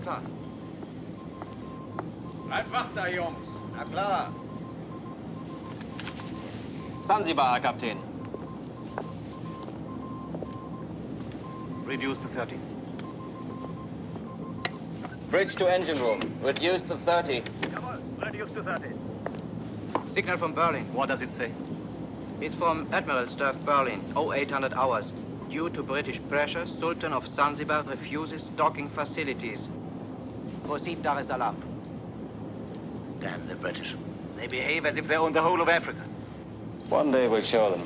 klar. Bleibt wach da, Jungs. Na klar. Zanzibar, Herr Kapitän. Reduce to 30. Bridge to engine room. Reduce to 30. Jawohl, reduce to 30. Signal from Berlin. What does it say? It's from Admiral Staff Berlin, 0800 hours. Due to British pressure, Sultan of Zanzibar refuses docking facilities. Proceed, Dar es Salaam. Damn the British. They behave as if they own the whole of Africa. One day we'll show them.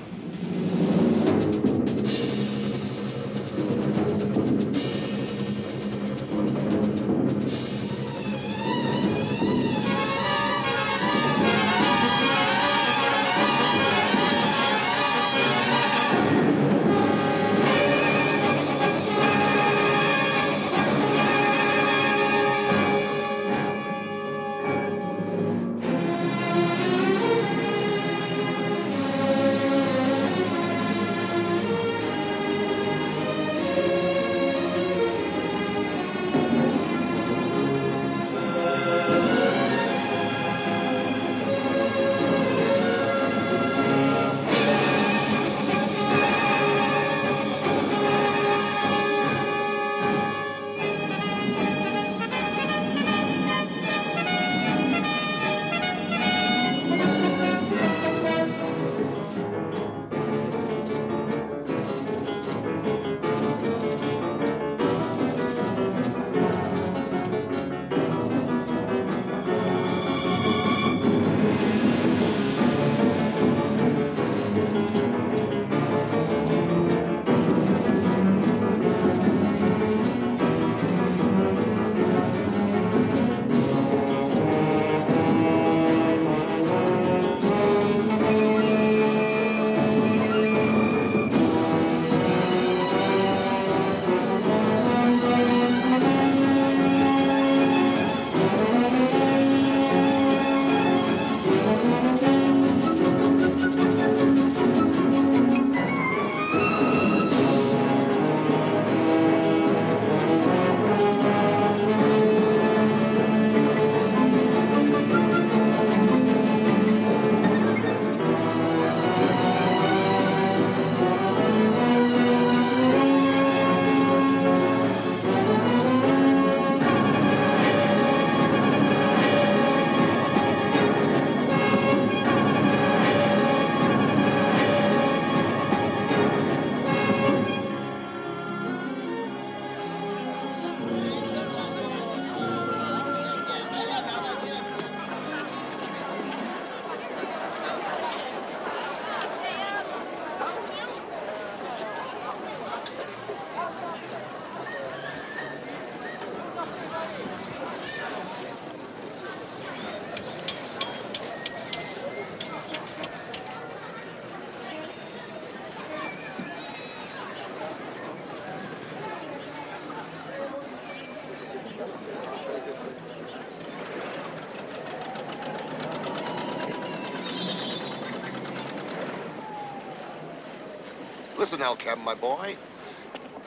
Listen, El Captain, my boy.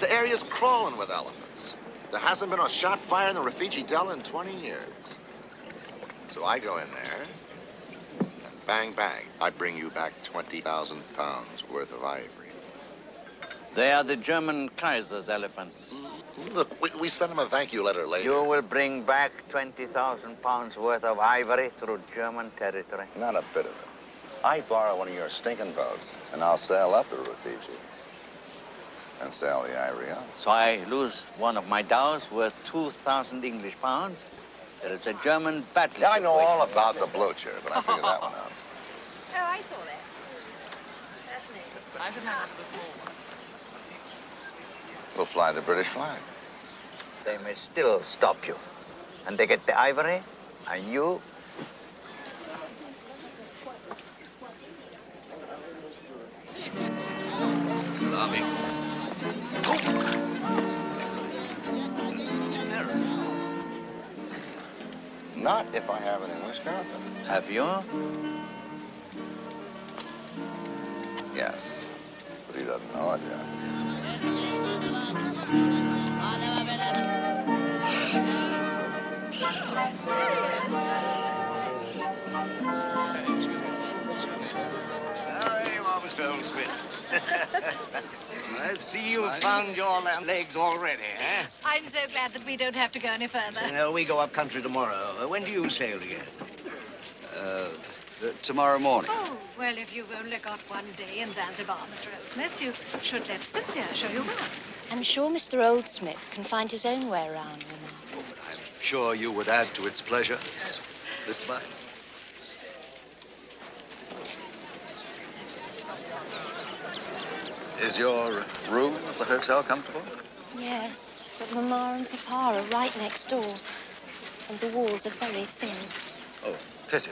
The area's crawling with elephants. There hasn't been a shot fired in the Rafiji Delta in 20 years. So I go in there, and bang, bang, I bring you back 20,000 pounds worth of ivory. They are the German Kaiser's elephants. Look, we sent him a thank you letter later. You will bring back 20,000 pounds worth of ivory through German territory. Not a bit of it. I borrow one of your stinking boats, and I'll sail up to Rafiji and sail the ivory out. So I lose one of my dhows worth 2,000 English pounds. There is a German battle. Yeah, I know all about the Blucher, but I figured that one out. Oh, I saw that. Fascinating. We'll fly the British flag. They may still stop you. And they get the ivory, and you... Not if I have an English captain. Have you? Yes, but he doesn't know it yet. There you are, Mr. Oldsmith. I see you've found your legs already, eh? I'm so glad that we don't have to go any further. No, we go up country tomorrow. When do you sail again? Tomorrow morning. Oh, well, if you've only got one day in Zanzibar, Mr. Oldsmith, you should let Cynthia show you around. I'm sure Mr. Oldsmith can find his own way around, Mama. Oh, but I'm sure you would add to its pleasure. This way. Is your room at the hotel comfortable? Yes, but Mama and Papa are right next door, and the walls are very thin. Oh, pity.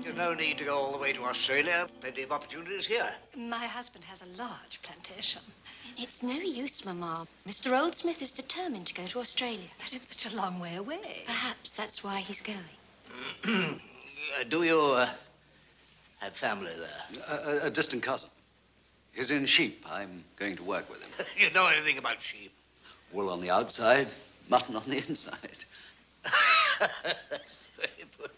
There's no need to go all the way to Australia. Plenty of opportunities here. My husband has a large plantation. It's no use, Mama. Mr. Oldsmith is determined to go to Australia. But it's such a long way away. Perhaps that's why he's going. Do you have family there? A distant cousin. He's in sheep. I'm going to work with him. You know anything about sheep? Wool on the outside, mutton on the inside. That's very good.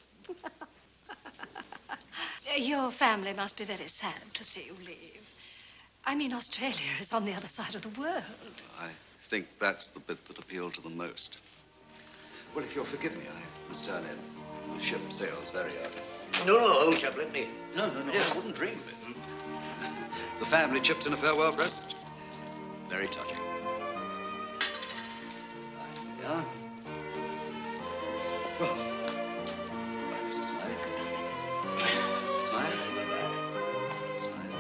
Your family must be very sad to see you leave. I mean, Australia is on the other side of the world. I think that's the bit that appealed to them most. Well, if you'll forgive me, I must turn in. The ship sails very early. No, old chap, let me. No, I wouldn't dream of it. The family chipped in a farewell present. Very touching. Yeah. Well, goodbye, Mrs. Smythe. Mrs. Smythe. Smythe.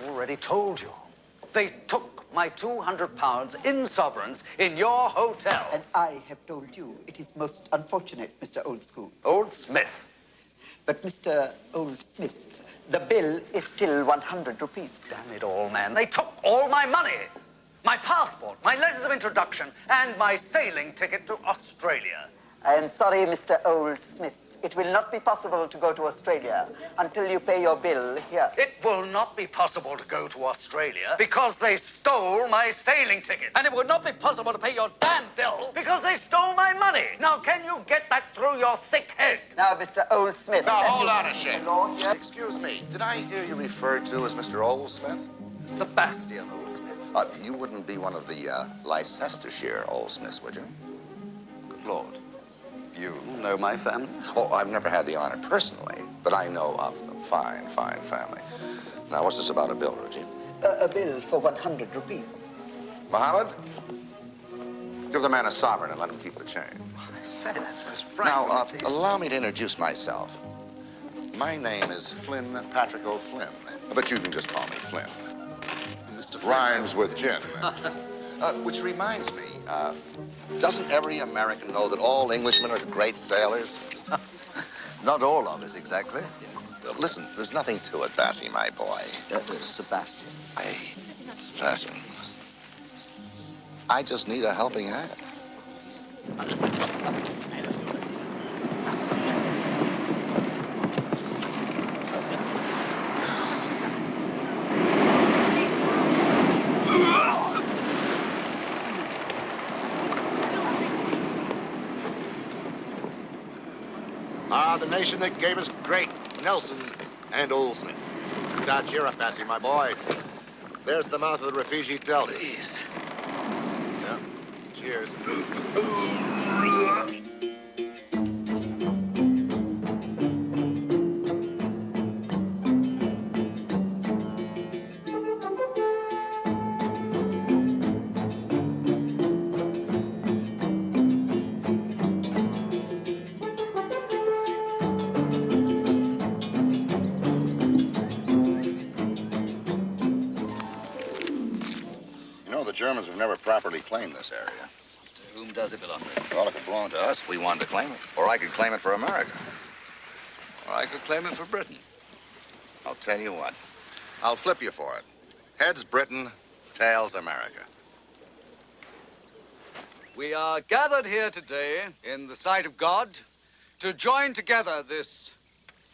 Already told you. They took my £200 in sovereigns in your hotel. And I have told you it is most unfortunate, Mr. Oldschool. Oldsmith. But Mr. Oldsmith, the bill is still 100 rupees. Damn it all, man. They took all my money. My passport, my letters of introduction, and my sailing ticket to Australia. I am sorry, Mr. Oldsmith. It will not be possible to go to Australia until you pay your bill here. It will not be possible to go to Australia because they stole my sailing ticket. And it would not be possible to pay your damn bill because they stole my money. Now, can you get that through your thick head? Now, Mr. Oldsmith... Now, hold on a sec. Lord, yes? Excuse me, did I hear you referred to as Mr. Oldsmith? Sebastian Oldsmith. You wouldn't be one of the Leicestershire Oldsmiths, would you? Good Lord. You know my family? Oh, I've never had the honor personally, but I know of a fine, fine family. Now, what's this about a bill, Ruji? A bill for 100 rupees. Mohammed? Give the man a sovereign and let him keep the change. I say, that's most Now, frightening. allow me to introduce myself. My name is Flynn Patrick O'Flynn, but you can just call me Flynn. Mr. Flynn. Rhymes with gin. Which reminds me, doesn't every American know that all Englishmen are great sailors? Not all of us, exactly. Listen, there's nothing to it, Bassie, my boy. Sebastian. Sebastian. I just need a helping hand. The nation that gave us great Nelson and Old Smith. Cheer up, Bassie, my boy. There's the mouth of the Rafiji Delta. Please. Yeah. Cheers. The Germans have never properly claimed this area. To whom does it belong? Well, if it belonged to us, we wanted to claim it. Or I could claim it for America. Or I could claim it for Britain. I'll tell you what. I'll flip you for it. Heads Britain, tails America. We are gathered here today in the sight of God to join together this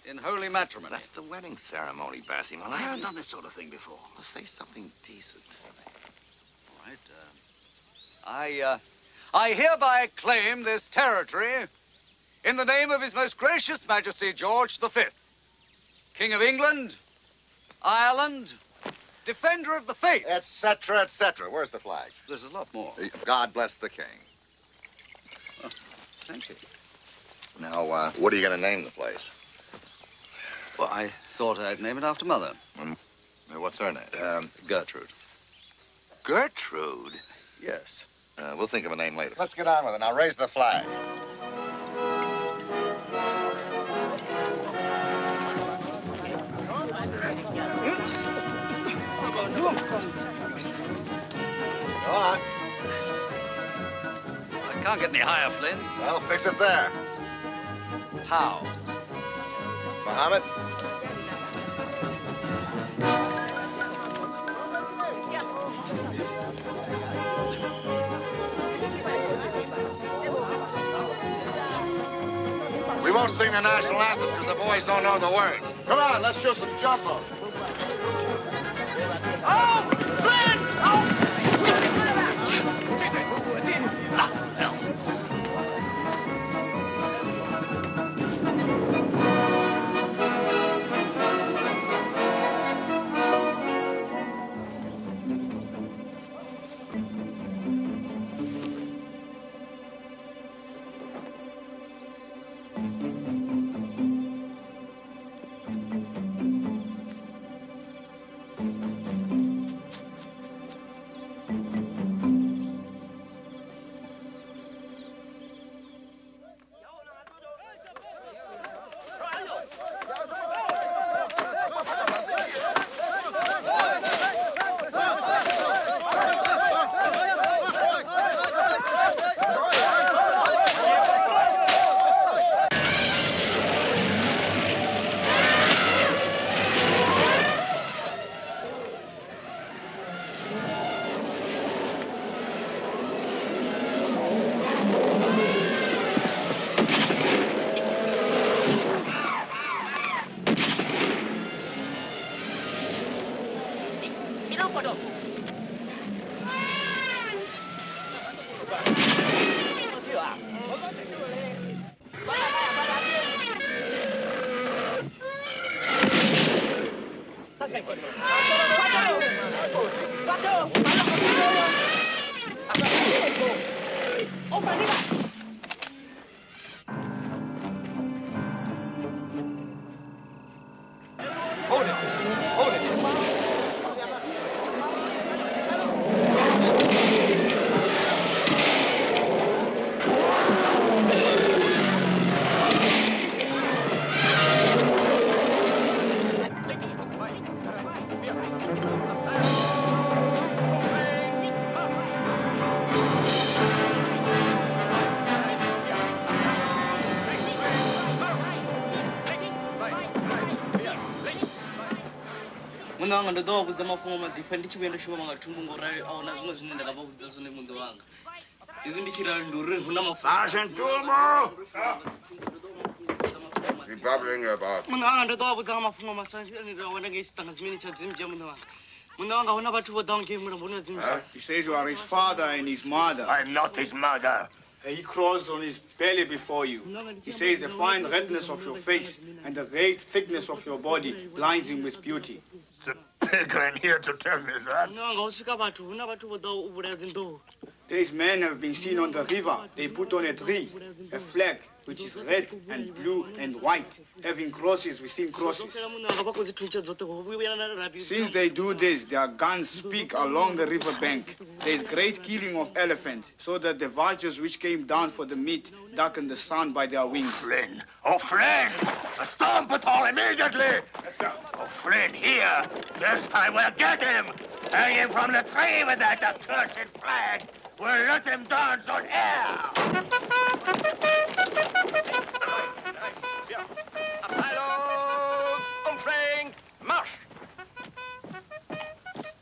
in holy matrimony. That's the wedding ceremony, Bassie, my I lad. haven't done this sort of thing before. Well, say something decent. I hereby claim this territory in the name of His Most Gracious Majesty George V, King of England, Ireland, Defender of the Faith. Etc., etc. Where's the flag? There's a lot more. God bless the king. Oh, thank you. Now, what are you going to name the place? Well, I thought I'd name it after Mother. What's her name? Gertrude. Gertrude? Yes. We'll think of a name later. Let's get on with it. Now, raise the flag. Go on. I can't get any higher, Flynn. Well, fix it there. How? Mohammed? We won't sing the national anthem because the boys don't know the words. Come on, let's show some jumbo. Oh, Flynn! Oh! Munanga ndo do kudza mafhungo madhifa ndi chikuenda shuma nga thumbu ngorali ahuna zwiṅwe zwine nda nga vha vhudza zwone muṋe wanga. Izwi ndi tshirali ndi uri huna mafhungo. Sergeant Dulmo! Keep babbling about. Munanga ndo do vhudza nga mafhungo maswa ndi ndo wana nga isitanga zimini tsha dzimbya muṋe wanga. Muṋe wanga huna vhathu vho ḓaho ngei mulambo na dzimbya. He says you are his father and his mother. I'm not his mother. He crawls on his belly before you. He says the fine redness of your face and the great thickness of your body blinds him with beauty. The pilgrim here to tell me that. These men have been seen on the river. They put on a tree, a flag, which is red and blue and white, having crosses within crosses. Since they do this, their guns speak along the river bank. There is great killing of elephants, so that the vultures which came down for the meat darken the sun by their wings. Flynn! Oh, Flynn! A storm patrol immediately! Yes, sir. Oh, Flynn, here! This time we'll get him! Hang him from the tree with that accursed flag! We'll let him dance on air! March!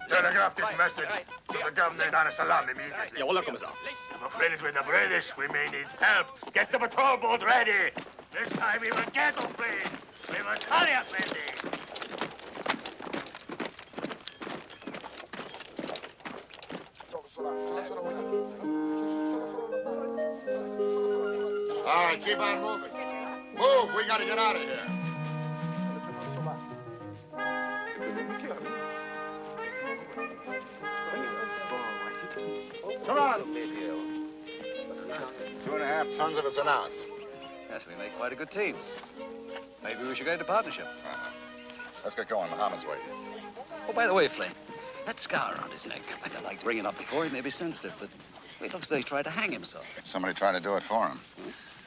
Telegraph this message to the governor in Dar es Salaam immediately. Jawohl, Herr Kommissar. If Flynn is with the British, we may need help. Get the patrol boat ready. This time we will get him, Flynn. We must hurry up, Lindy. All right, keep on moving. Move, we gotta get out of here. Come on. 2.5 tons of it's an ounce. Yes, we make quite a good team. Maybe we should go into partnership. Let's get going. Mohammed's waiting. Oh, by the way, Flynn, that scar around his neck, I don't like to bring it up before he may be sensitive, but it looks as though he tried to hang himself. Somebody tried to do it for him.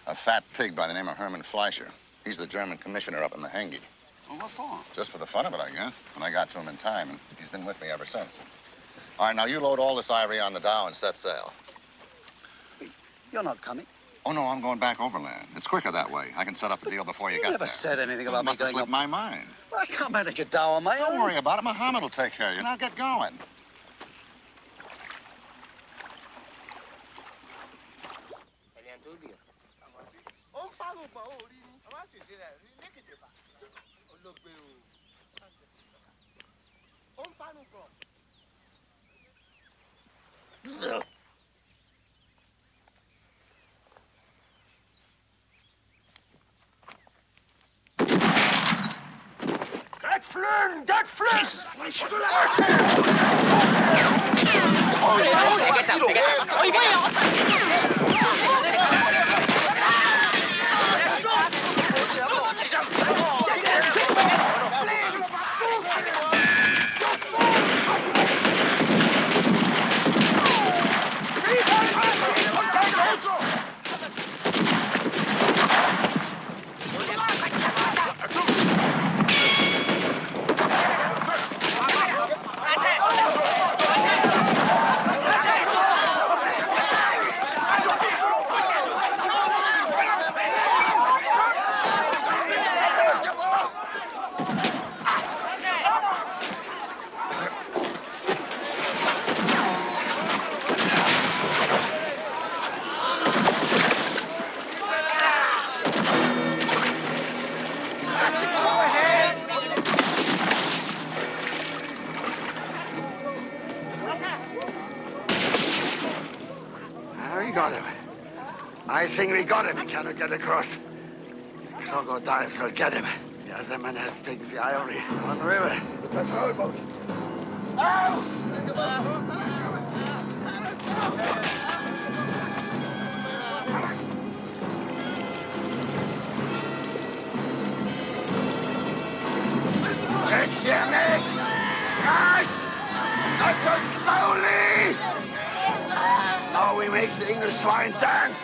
A fat pig by the name of Herman Fleischer. He's the German commissioner up in the Hengi. Well, what for? Just for the fun of it, I guess. And I got to him in time, and he's been with me ever since. All right, now you load all this ivory on the dhow and set sail. You're not coming. Oh, no, I'm going back overland. It's quicker that way. I can set up the deal before you get there. You never said anything about me must have going slipped up. my mind. Well, I can't manage a dhow on my own. Don't worry about it. Mohammed will take care of you. Now get going. Get Flynn! Get Flynn! Jesus, Fleischer! We got him. I think we got him. He cannot get across. Crocodiles will get him. The other man has taken the ivory on the river. The patrol boat. Get here next! Guys! Not so slowly! Now we make the English swine dance!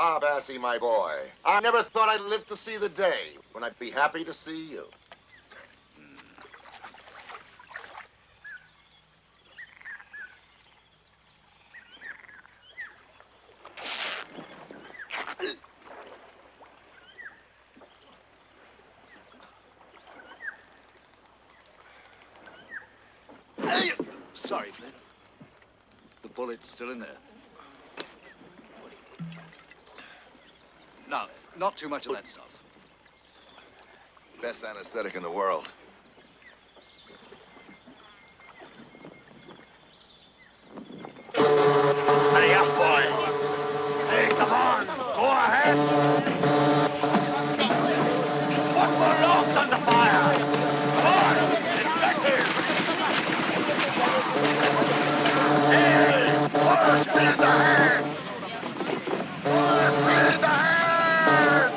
Ah, Bassy, my boy. I never thought I'd live to see the day when I'd be happy to see you. Sorry, Flynn. The bullet's still in there. Now, not too much of that stuff. Best anesthetic in the world. Hurry up, boys. Hey, come on. Go ahead. Put more logs on the fire. Come on. Infected. Hey, full speed ahead. Full speed ahead.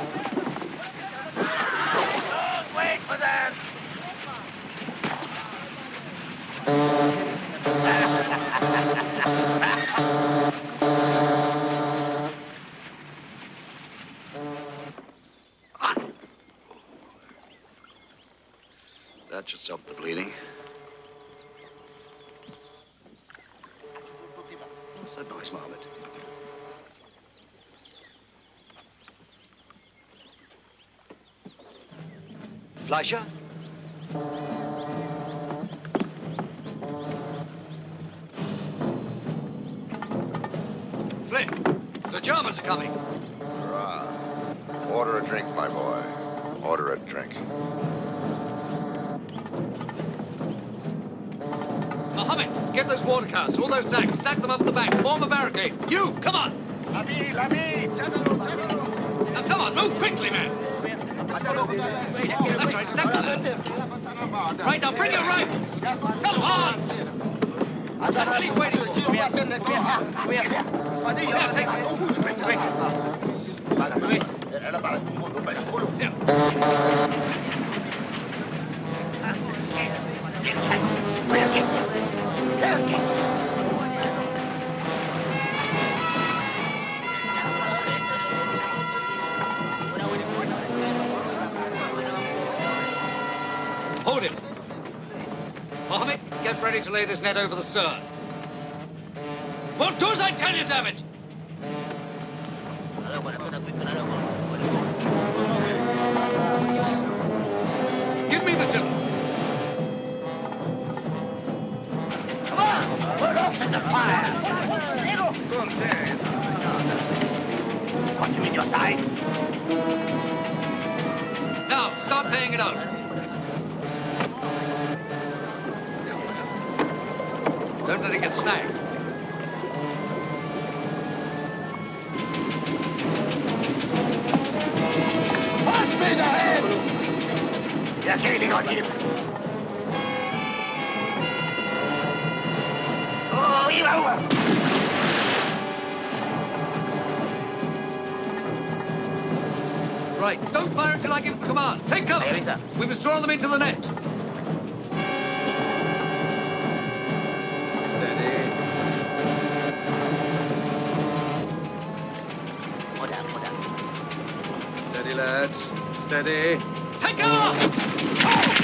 Don't wait for them. That should stop the bleeding. What's that noise, Margaret? Fleischer? Flynn, the Germans are coming. Hurrah. Order a drink, my boy. Order a drink. Mohammed, get those water casks, all those sacks, stack them up at the back, form a barricade. You, come on! Lami, Now come on, move quickly, man! That's right, step to them. Right, now bring your rifles! Come on! What are you waiting for? Now take Hold him. Mohammed, get ready to lay this net over the stern. Well, do as I tell you, damn it! Give me the tiller. come on. Put up in the fire. Put him in your sights. Now, start paying it out. Don't let it get snagged. Full speed ahead. You're gaining on him. Oh, you over. Right, don't fire until I give the command. Take cover. Aye, sir. We must draw them into the net. Steady, lads. Steady. Take cover!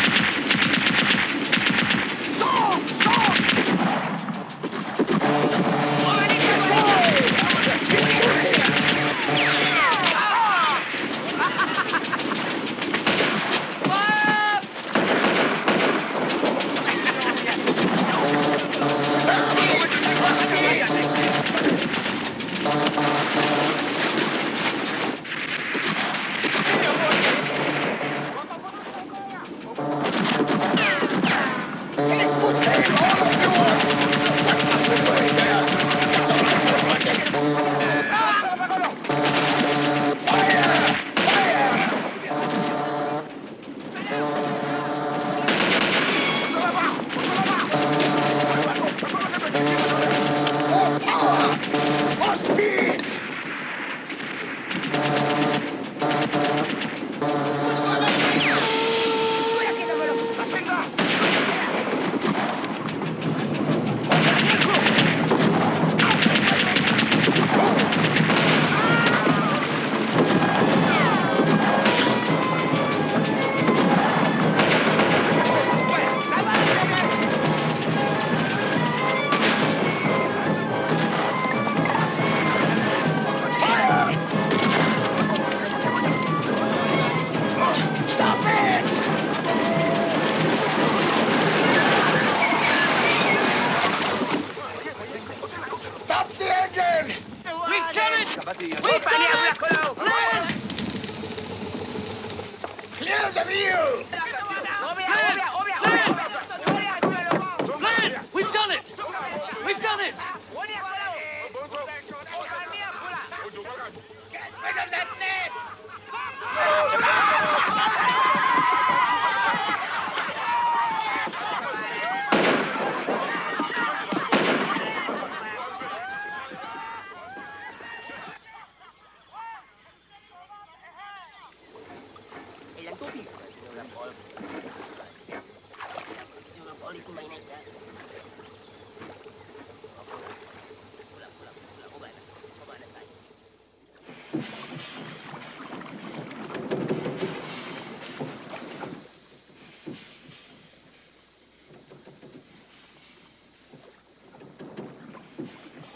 again! We've done it! We've done it! Flynn! Clear the view! Flynn! We've done it! We've done it! Get rid of that net!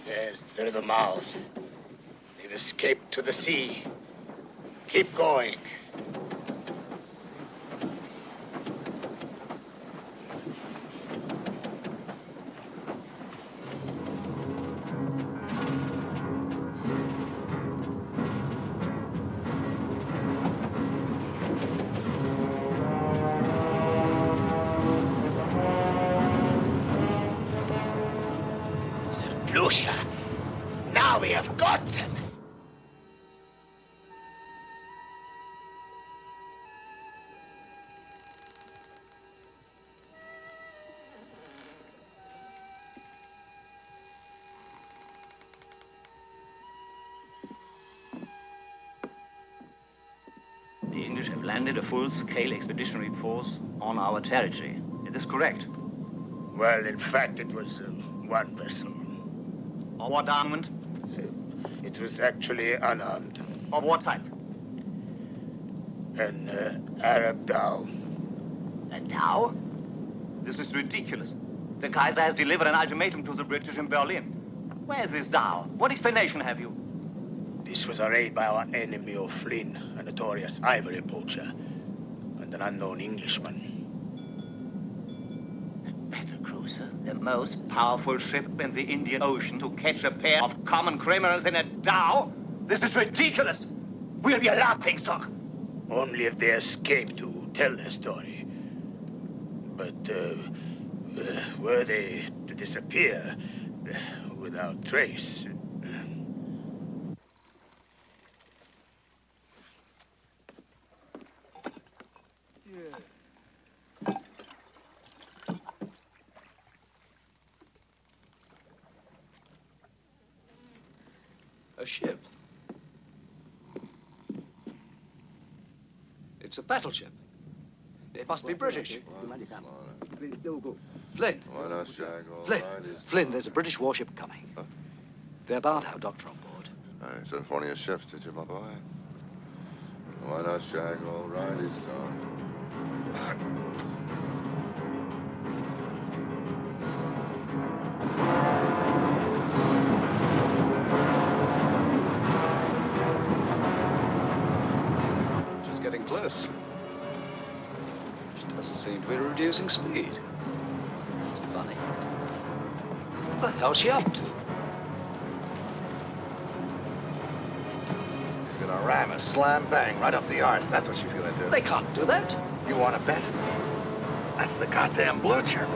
There's the river mouth. They've escaped to the sea. Keep going. Lucia, now we have got them. The English have landed a full-scale expeditionary force on our territory. Is this correct? Well, in fact, it was one vessel. Of what armament? It was actually unarmed. Of what type? An Arab dhow. A dhow? This is ridiculous. The Kaiser has delivered an ultimatum to the British in Berlin. Where is this dhow? What explanation have you? This was a raid by our enemy O'Flynn, a notorious ivory poacher, and an unknown Englishman. A battlecruiser, the most powerful ship in the Indian Ocean, to catch a pair of common criminals in a dhow? This is ridiculous. We'll be a laughingstock. Only if they escape to tell their story. But were they to disappear without trace? A ship. It's a battleship. It must be British. Flynn. Flynn, there's a British warship coming. Huh? They're bound to have a doctor on board. I sent one of your ships, did you, my boy? Why not, Shag? All right, he's gone. She's getting close. She doesn't seem to be reducing speed. It's funny. What the hell's she up to? She's gonna ram a slam bang right up the arse. That's what she's gonna do. They can't do that. You want to bet? That's the goddamn blucher.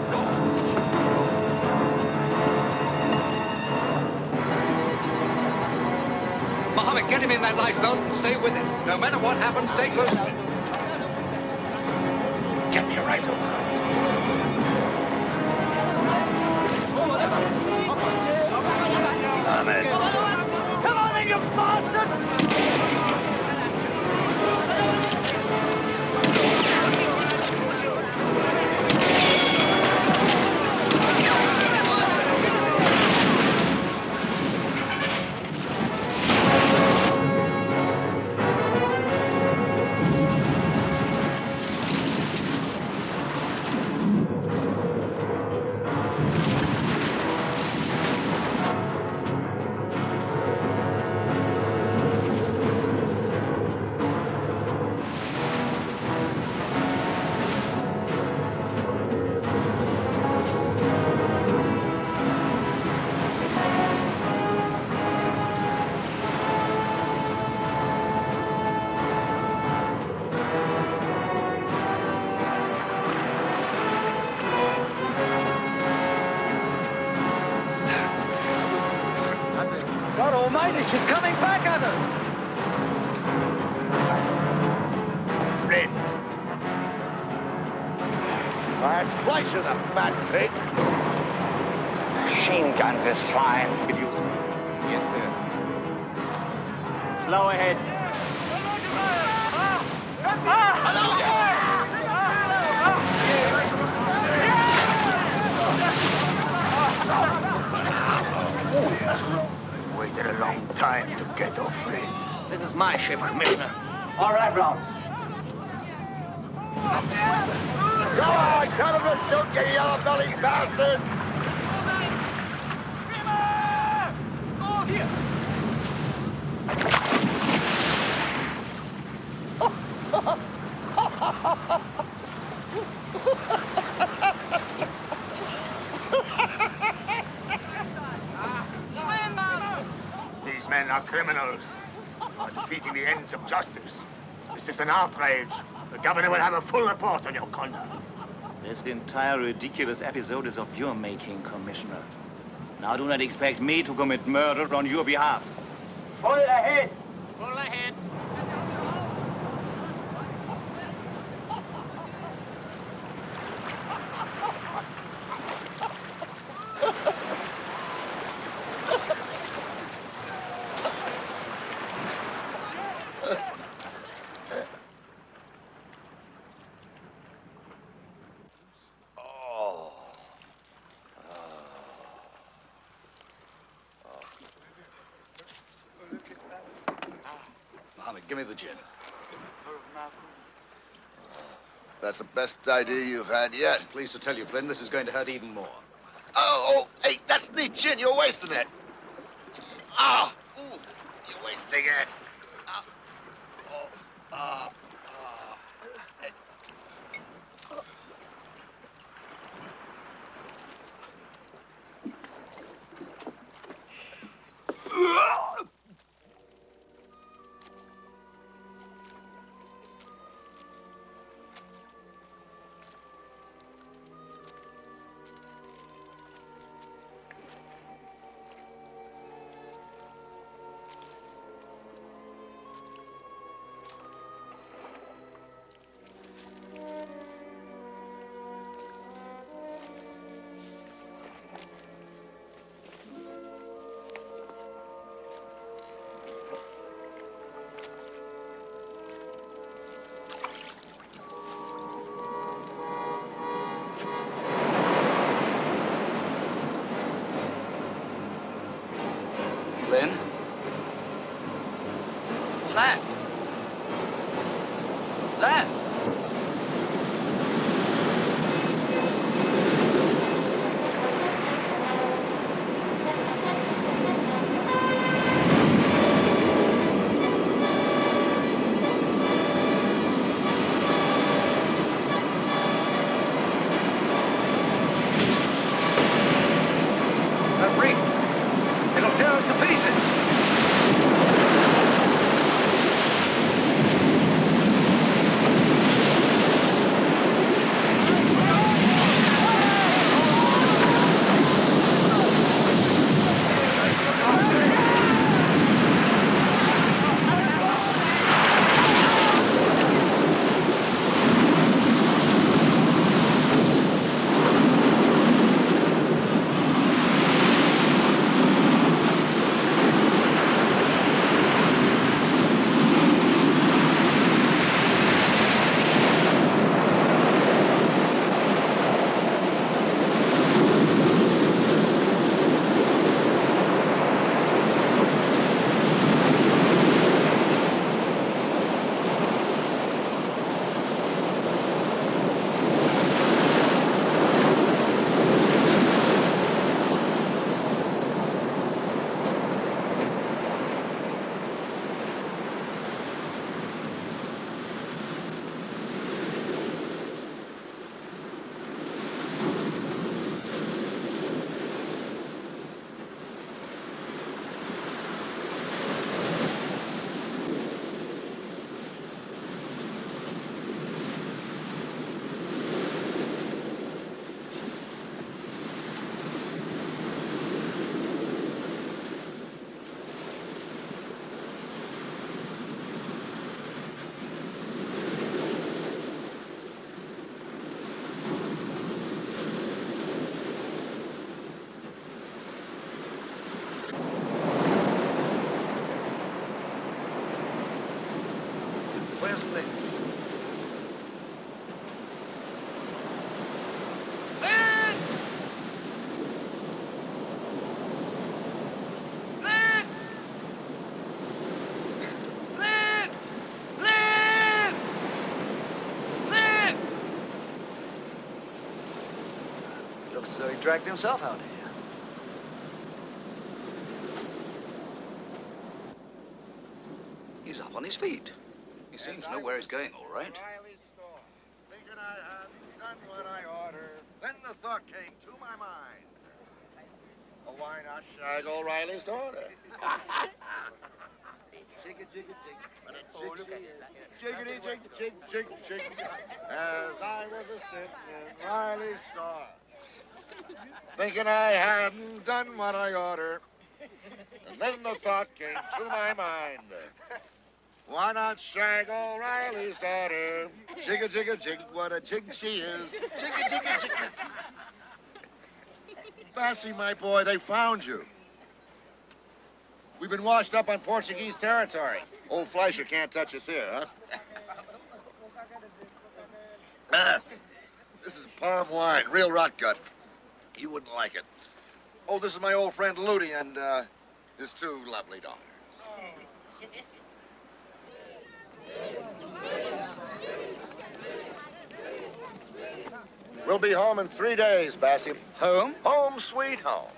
Mohammed, get him in that lifebelt and stay with him. No matter what happens, stay close to him. Get me a rifle, Mohammed. Come on then, you bastards! God almighty, she's coming back at us! Flynn. That's pleasure, the fat pig. Machine guns is fine. Yes, sir. Slow ahead. I've waited a long time to get off Flynn. This is my ship, Commissioner. All right, Rob. Come on, tell him to shoot, you yellow-bellied bastard! These men are criminals, are defeating the ends of justice. This is an outrage. The governor will have a full report on your conduct. This entire ridiculous episode is of your making, Commissioner. Now do not expect me to commit murder on your behalf. Full ahead! Full ahead. Mohammed, give me the gin. That's the best idea you've had yet. Pleased to tell you, Flynn, this is going to hurt even more. Hey, that's neat gin. You're wasting it. Ah, ooh, you're wasting it. Flynn? It's land. Land! That ring! It'll tear us to pieces! just blink. Land! Land! Land! Land! Land! Looks as though he dragged himself out here. He's up on his feet. He seems to know where he's going, all right. Thinking I had done what I ordered, then the thought came to my mind. Oh, why not shag O'Reilly's daughter? Jigga, jigga, jig. Jiggity, jig, jig, jig, jig. As I was a-sitting in Riley's store, thinking I hadn't done what I ordered, and then the thought came to my mind. Why not shag O'Reilly's daughter? Jigga, jigga, jig, what a jig she is. Jigga, jigga, jig. Bessie, my boy, they found you. We've been washed up on Portuguese territory. Old Fleischer can't touch us here, huh? This is palm wine, real rot gut. You wouldn't like it. Oh, this is my old friend Louie and his two lovely daughters. We'll be home in 3 days, Bessie. Home? Home sweet home.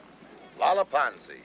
Lalapanzi.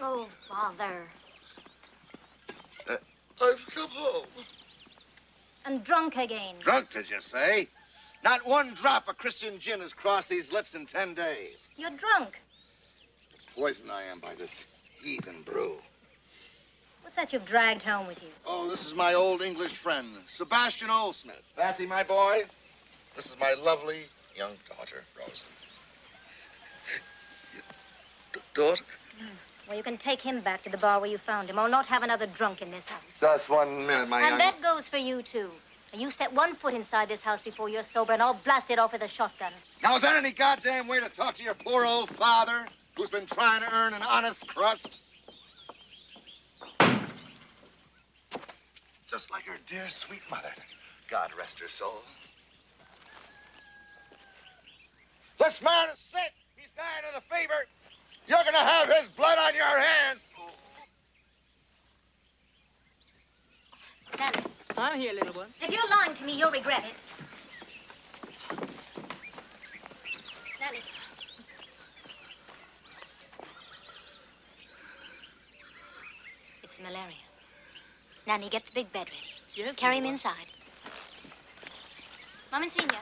Oh, Father. I've come home. And drunk again. Drunk, did you say? Not one drop of Christian gin has crossed these lips in 10 days. You're drunk. It's poisoned I am by this heathen brew. What's that you've dragged home with you? Oh, this is my old English friend, Sebastian Oldsmith. Bessie, my boy, this is my lovely young daughter, Rosa. Daughter? Well, you can take him back to the bar where you found him. I'll not have another drunk in this house. Just 1 minute, my young... And that goes for you, too. You set one foot inside this house before you're sober, and I'll blast it off with a shotgun. Now, is that any goddamn way to talk to your poor old father, who's been trying to earn an honest crust? Just like her dear, sweet mother. God rest her soul. This man is sick. He's dying of the fever. You're gonna have his blood on your hands. Nanny. I'm here, little one. If you're lying to me, you'll regret it. Nanny. It's the malaria. Nanny, get the big bed ready. Yes, Carry him little one. inside. Mom and Senior.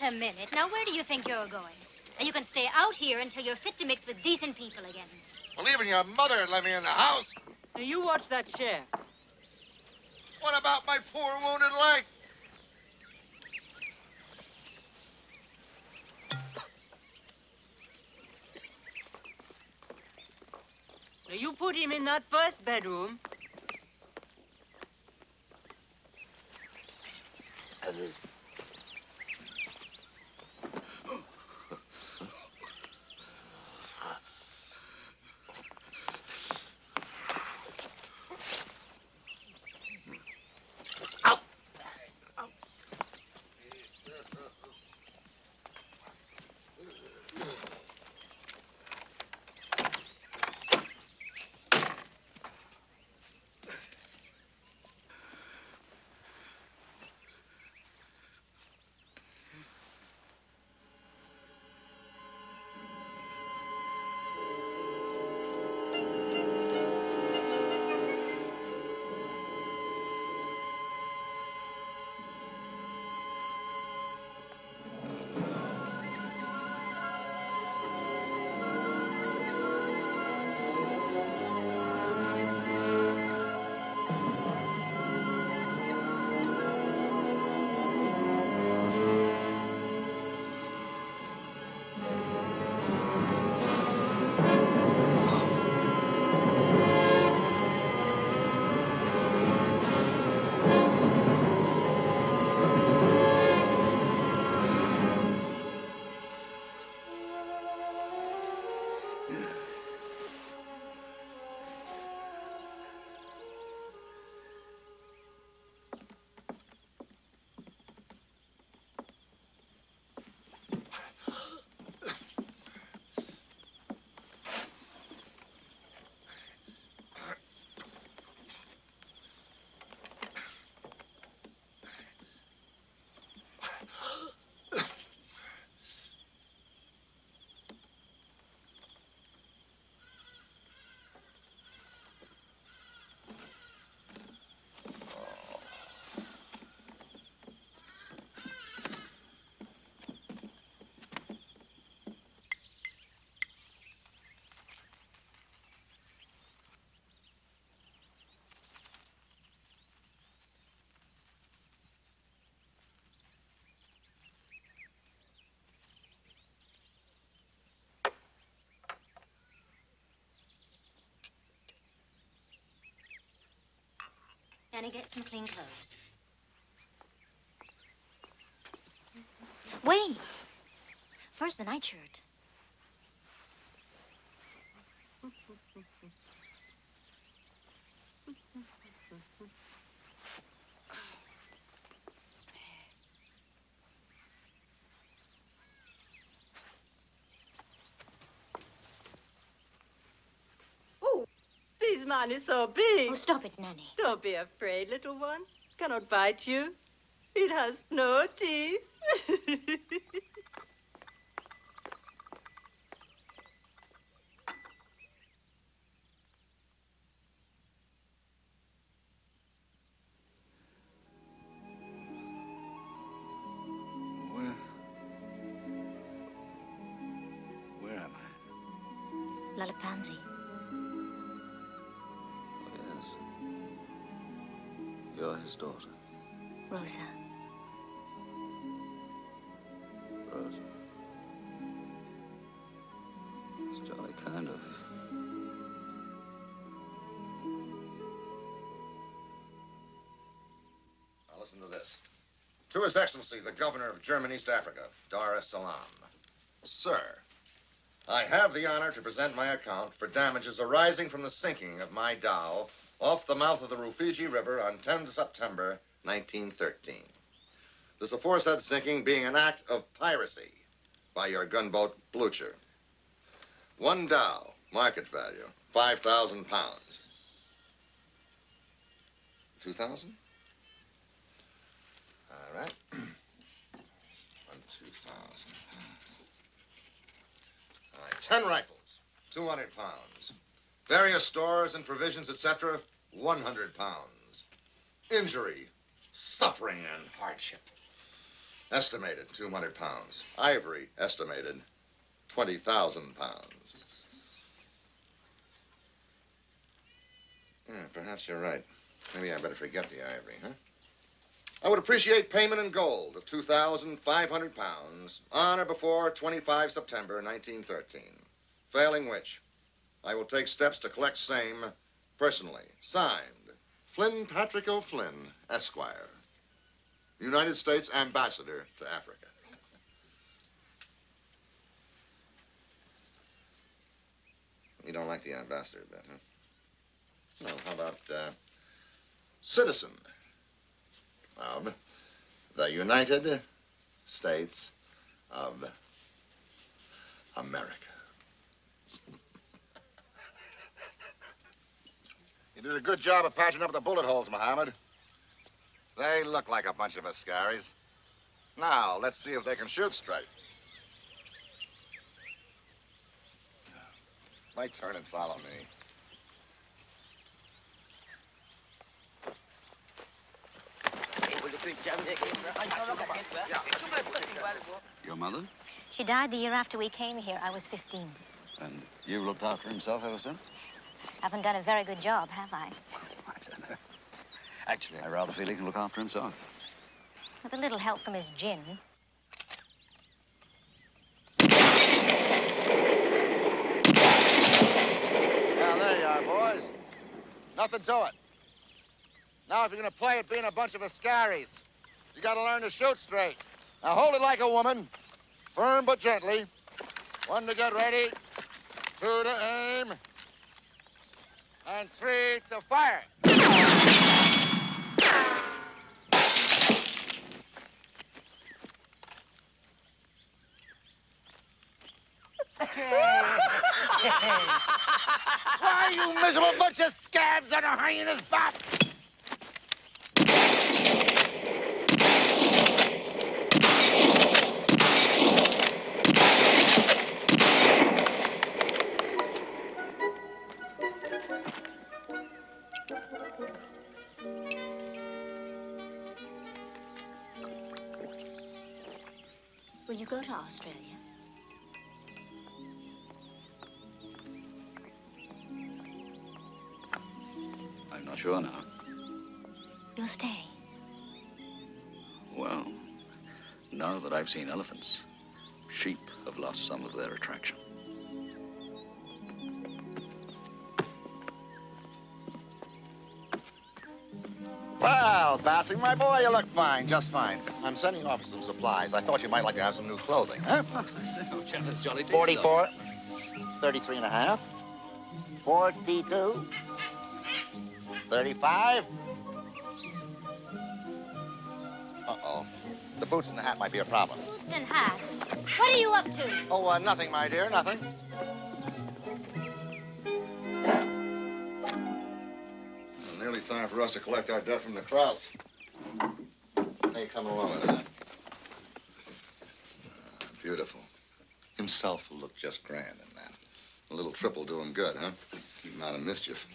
Wait a minute. Now, where do you think you're going? Now, you can stay out here until you're fit to mix with decent people again. Well, even your mother let me in the house. Now, you watch that chair. What about my poor wounded leg? Now, you put him in that first bedroom. Nanny, get some clean clothes. Wait. First, the nightshirt. Oh, this man is so big. Oh, stop it, Nanny. Don't be afraid, little one. Cannot bite you. It has no teeth. Where am I? Lalapansy. Oh, yes. You're his daughter. Rosa. Rose. It's jolly kind of you. Now listen to this. To His Excellency, the Governor of German East Africa, Dar es Salaam. Sir, I have the honor to present my account for damages arising from the sinking of my dhow off the mouth of the Rufiji River on 10 September 1913. This aforesaid sinking being an act of piracy by your gunboat Blucher. One dhow, market value, 5,000 pounds. 2,000? All right. 2,000 pounds. All right, 10 rifles, 200 pounds. Various stores and provisions, etc., 100 pounds. Injury, suffering, and hardship. Estimated 200 pounds. Ivory, estimated 20,000 pounds. Yeah, perhaps you're right. Maybe I better forget the ivory, huh? I would appreciate payment in gold of 2,500 pounds on or before 25 September 1913. Failing which, I will take steps to collect same personally. Signed, Flynn Patrick O'Flynn, Esquire, United States Ambassador to Africa. You don't like the ambassador bit, huh? Well, how about citizen of the United States of America. You did a good job of patching up the bullet holes, Mohammed. They look like a bunch of Ascaris. Now, let's see if they can shoot straight. My turn and follow me. Your mother? She died the year after we came here. I was 15. And you've looked after himself ever since? Haven't done a very good job, have I? I don't know. Actually, I rather feel he can look after himself. With a little help from his gin. Well, there you are, boys. Nothing to it. Now, if you're gonna play at being a bunch of Ascaris, you gotta learn to shoot straight. Now, hold it like a woman, firm but gently. 1 to get ready, 2 to aim, and 3 to fire. Why, you miserable bunch of scabs on a hyena's butt! Will you go to Australia? I'm not sure now. You'll stay. Well, now that I've seen elephants, sheep have lost some of their attraction. Bassy, my boy, you look fine, just fine. I'm sending off some supplies. I thought you might like to have some new clothing, huh? Jolly 44, 33 and a half, 42, 35. Uh-oh. The boots and the hat might be a problem. Boots and hat? What are you up to? Oh, nothing, my dear, nothing. Nearly time for us to collect our debt from the Krauts. Hey, come along with that. Beautiful. Himself will look just grand in that. A little trip will do him good, huh? Keep him out of mischief.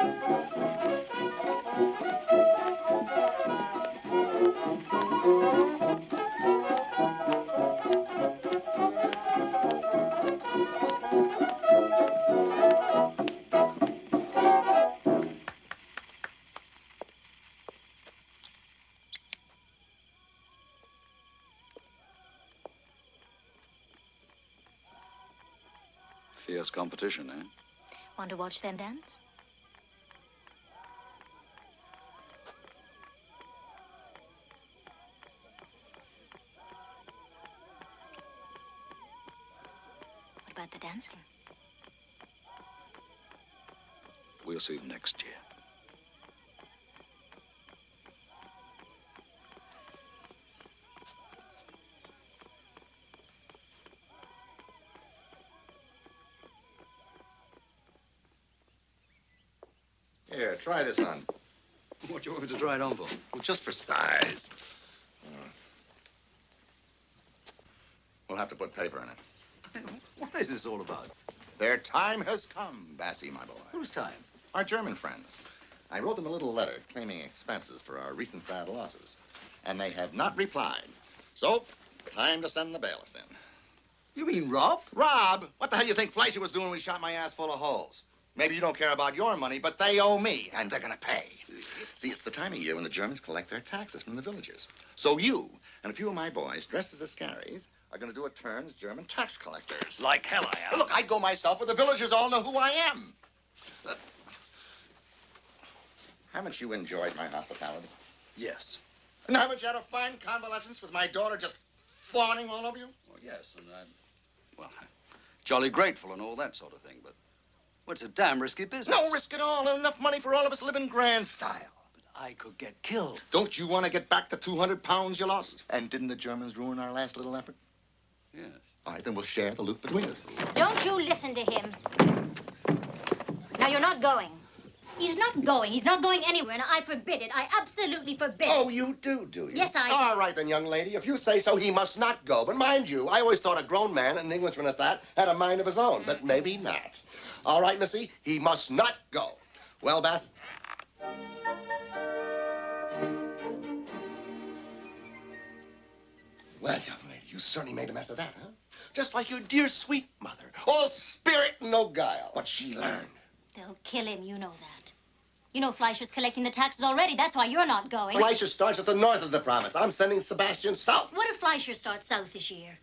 Fierce competition, eh? Want to watch them dance? What about the dancing? We'll see them next year. Here, try this on. What do you want me to try it on for? Well, just for size. We'll have to put paper in it. What is this all about? Their time has come, Bassy, my boy. Whose time? Our German friends. I wrote them a little letter claiming expenses for our recent sad losses, and they have not replied. So, time to send the bailiffs in. You mean Rob? Rob? What the hell you think Fleischer was doing when he shot my ass full of holes? Maybe you don't care about your money, but they owe me, and they're gonna pay. See, it's the time of year when the Germans collect their taxes from the villagers. So you and a few of my boys, dressed as Ascaris, are gonna do a turn as German tax collectors. Like hell I am. Look, I'd go myself, but the villagers all know who I am. Haven't you enjoyed my hospitality? Yes. And haven't you had a fine convalescence with my daughter just fawning all over you? Well, yes, and I'm jolly grateful and all that sort of thing, but well, it's a damn risky business. No risk at all. Enough money for all of us to live in grand style. But I could get killed. Don't you want to get back the 200 pounds you lost? And didn't the Germans ruin our last little effort? Yes. All right, then we'll share the loot between us. Don't you listen to him. Now, you're not going. He's not going. He's not going anywhere, and I forbid it. I absolutely forbid it. Oh, you do you? Yes, I do. All right, then, young lady. If you say so, he must not go. But mind you, I always thought a grown man, an Englishman at that, had a mind of his own. But maybe not. All right, Missy, he must not go. Well, Bass? Well, young lady, you certainly made a mess of that, huh? Just like your dear, sweet mother. All spirit, no guile. But she learned. They'll kill him, you know that. You know Fleischer's collecting the taxes already. That's why you're not going. Fleischer starts at the north of the province. I'm sending Sebastian south. What if Fleischer starts south this year?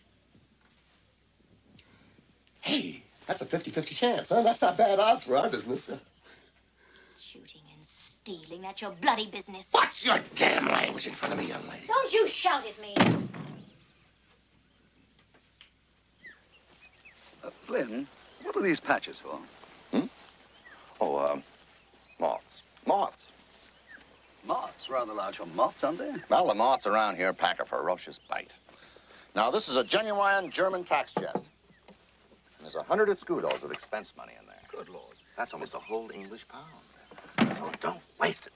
Hey, that's a 50-50 chance, huh? That's not bad odds for our business. Shooting and stealing, that's your bloody business. Watch your damn language in front of me, young lady. Don't you shout at me. Flynn, what are these patches for? Oh, moths. Moths. Moths? Rather large for moths, aren't they? Well, the moths around here pack a ferocious bite. Now, this is a genuine German tax chest. And there's 100 escudos of expense money in there. Good Lord. That's almost a whole English pound. So don't waste it.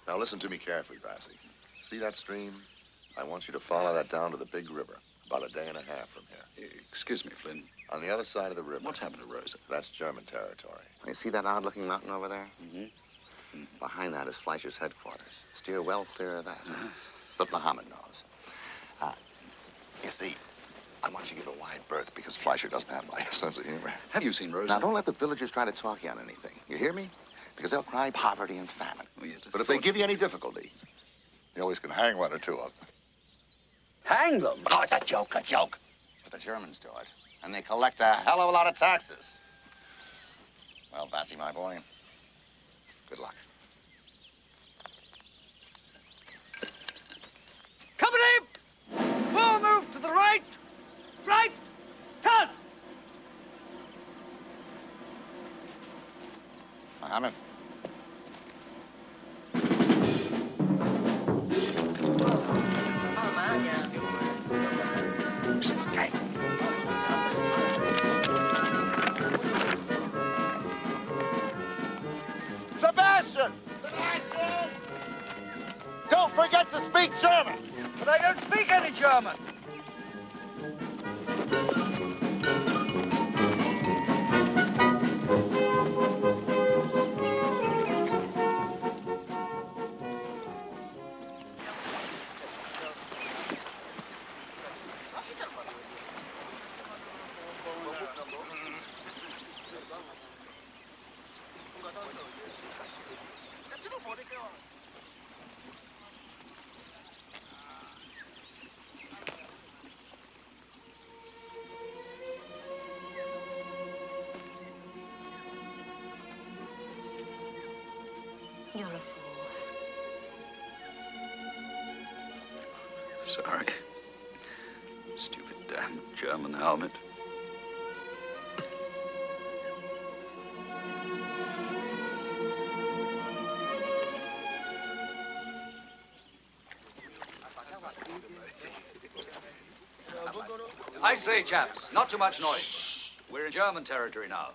Now, listen to me carefully, Bassy. See that stream? I want you to follow that down to the big river, about a day and a half from here. Excuse me, Flynn. On the other side of the river. What's happened to Rosa? That's German territory. You see that odd-looking mountain over there? Mm-hmm. Behind that is Fleischer's headquarters. Steer well clear of that. But Muhammad knows. You see, I want you to give a wide berth because Fleischer doesn't have my sense of humor. Have you seen Rosa? Now, don't let the villagers try to talk you on anything. You hear me? Because they'll cry poverty and famine. Well, but if they give you any difficulty, you always can hang one or two of them. Hang them? Oh, it's a joke, a joke. But the Germans do it. And they collect a hell of a lot of taxes. Well, Bassy, my boy, good luck. Mohammed. Sebastian! Sebastian! Don't forget to speak German. But I don't speak any German. You're a fool. Sorry. Stupid damn German helmet. I say, chaps, not too much noise. We're in German territory now.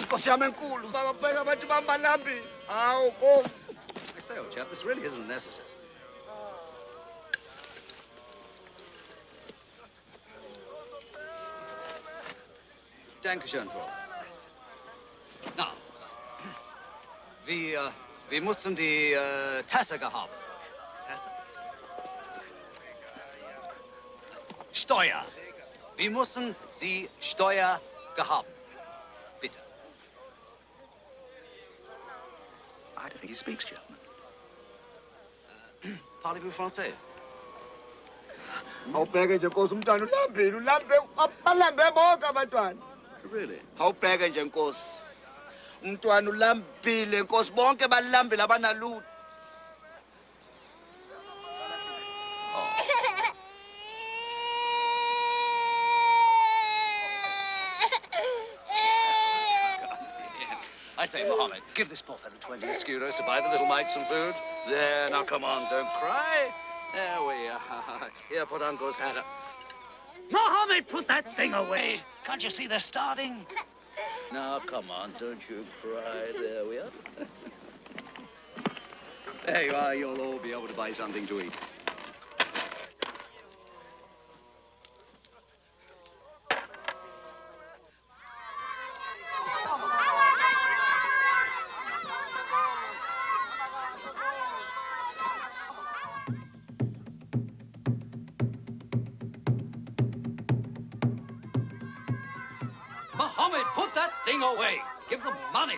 Nkosi yami enkulu. Baba abantu bambalambi. Hawu Nkosi. I say, old chap, this really isn't necessary. Dankeschön, Frau. Na, wir mussten die Tasse gehabt. Tasse. Steuer. Wir mussten sie Steuer gehabt. Bitte. I don't think he speaks German. Parlez-vous français? Awubheke nje Nkosi umntwana ulambile balambe bonke abantwana. Really? Awubheke nje Nkosi. Umntwana ulambile Nkosi bonke balambile abanaluthi. I say, Mohammed, give this poor fellow 20 escudos to buy the little mite some food. There, now come on, don't cry. There we are. Here, put Uncle's hat up. Mohammed, put that thing away. Can't you see they're starving? Now, come on, don't you cry. There we are. There you are. You'll all be able to buy something to eat. Mohammed, put that thing away. Give them money.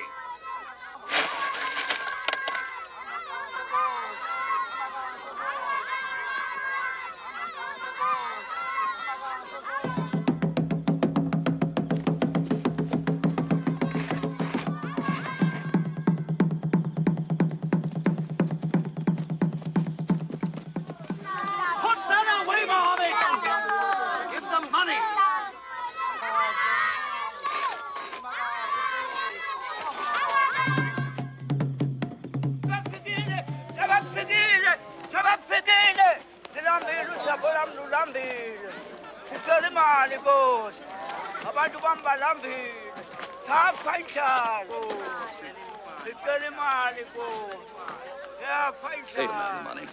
Put that away, Mohammed. Give them money. imali Nkosi. Abantu bami balambile. Sapha inhlalo Nkosi. Sicela imali Nkosi. Yapha Pay him the inhlalo. money.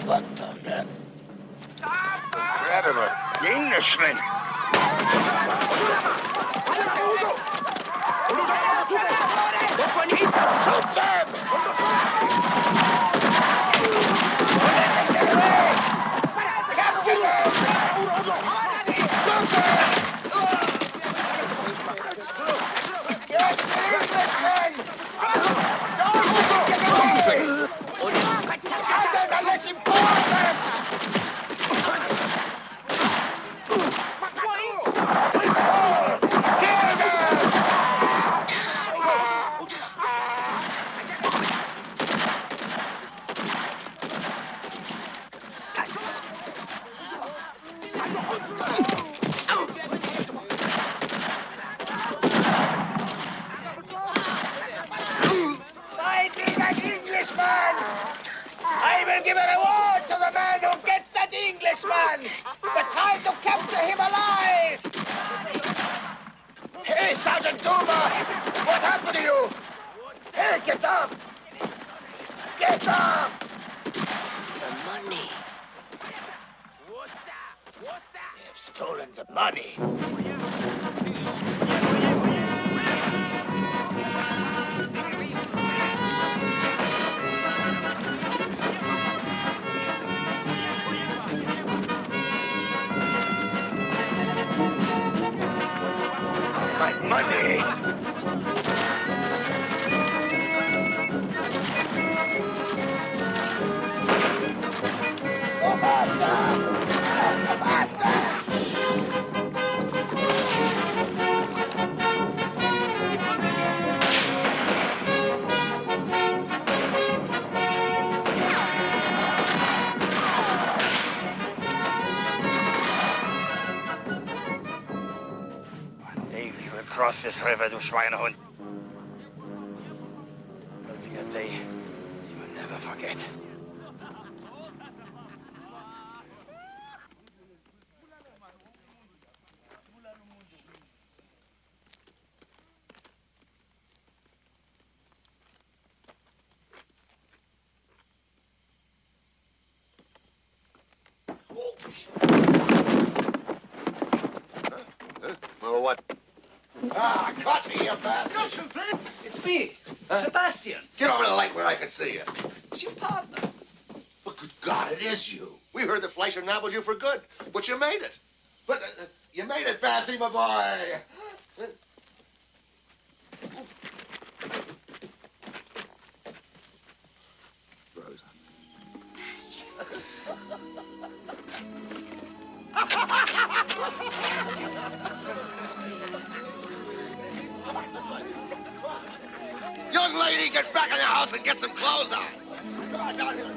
What the? Incredible. The Englishman. Shoot them! Fighting that Englishman! I will give a reward to the man who gets that Englishman! But try to capture him alive! Hey, Sergeant Duma! What happened to you? Hey, get up! Get up! The money. They've stolen the money. My money! Oh, master! Master! One day we will cross this river, du Schweinehund. There'll be a day you will never forget. Well, what? Ah, caught me, you bastard! Don't shoot, please. It's me, Sebastian. Get over to the light where I can see you. It's your partner. But good God, it is you. We heard that Fleischer nabbled you for good, but you made it. But you made it, Bassy, my boy. Young lady, get back in the house and get some clothes on. Come on, down here.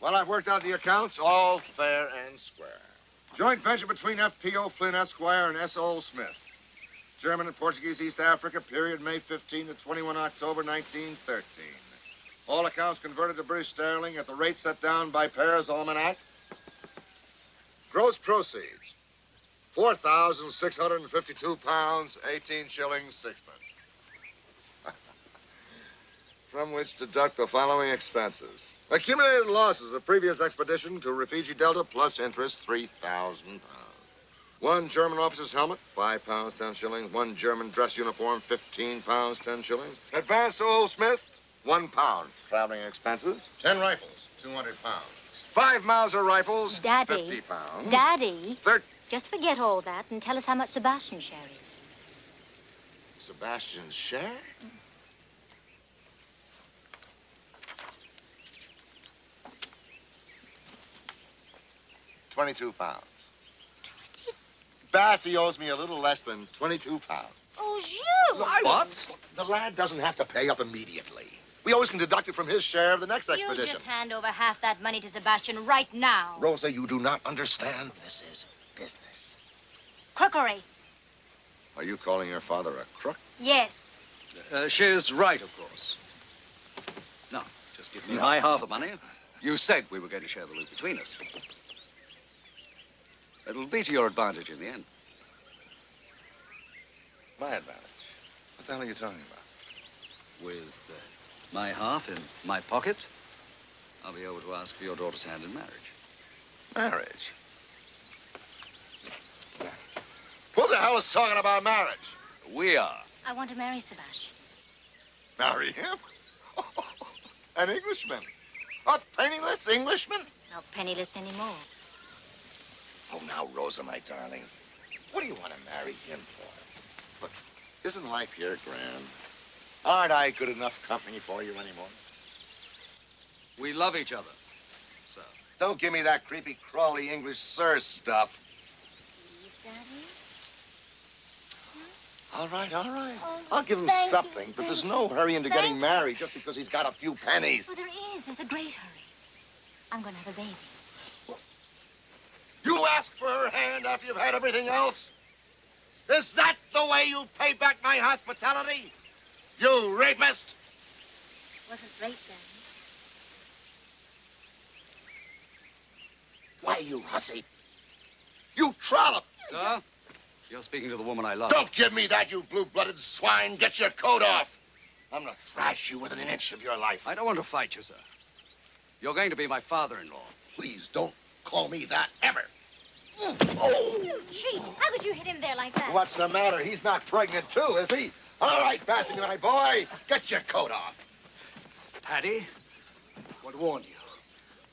Well, I've worked out the accounts, all fair and square. Joint venture between F.P.O. Flynn Esquire and S.O. Smith. German and Portuguese East Africa, period May 15 to 21 October 1913. All accounts converted to British sterling at the rate set down by Pear's Almanac. Gross proceeds, £4,652, 18 shillings, 6 pence. From which deduct the following expenses. Accumulated losses of previous expedition to Rufiji Delta plus interest, £3,000. One German officer's helmet, £5, 10 shillings. One German dress uniform, £15, 10 shillings. Advance to Old Smith, £1. Traveling expenses, 10 rifles, £200. 5 Mauser rifles, Daddy. £50. Daddy. Just forget all that and tell us how much Sebastian's share is. Sebastian's share? £22. Bassy owes me a little less than 22 pounds. Oh, Jules! What? The lad doesn't have to pay up immediately. We always can deduct it from his share of the next expedition. You just hand over half that money to Sebastian right now. Rosa, you do not understand. This is business. Crookery. Are you calling your father a crook? Yes. She's right, of course. Now, just give me my half the money. You said we were going to share the loot between us. It'll be to your advantage in the end. My advantage? What the hell are you talking about? With my half in my pocket, I'll be able to ask for your daughter's hand in marriage. Marriage? Who the hell is talking about marriage? We are. I want to marry Sebastian. Marry him? An Englishman? A penniless Englishman? Not penniless anymore. Oh, now, Rosa, my darling, what do you want to marry him for? Look, isn't life here grand? Aren't I good enough company for you anymore? We love each other, sir. Don't give me that creepy, crawly English sir stuff. Please, Daddy? All right, all right. Oh, I'll give him something, but there's no hurry into getting married just because he's got a few pennies. Oh, there is. There's a great hurry. I'm going to have a baby. You ask for her hand after you've had everything else? Is that the way you pay back my hospitality? You rapist! Wasn't rape, Daddy. Why, you hussy? You trollop! Sir, you're speaking to the woman I love. Don't give me that, you blue-blooded swine. Get your coat off. I'm gonna thrash you within an inch of your life. I don't want to fight you, sir. You're going to be my father-in-law. Please don't call me that ever. Oh, jeez. How could you hit him there like that? What's the matter? He's not pregnant, too, is he? All right, Bassy, my boy, get your coat off. Paddy, I want to warn you.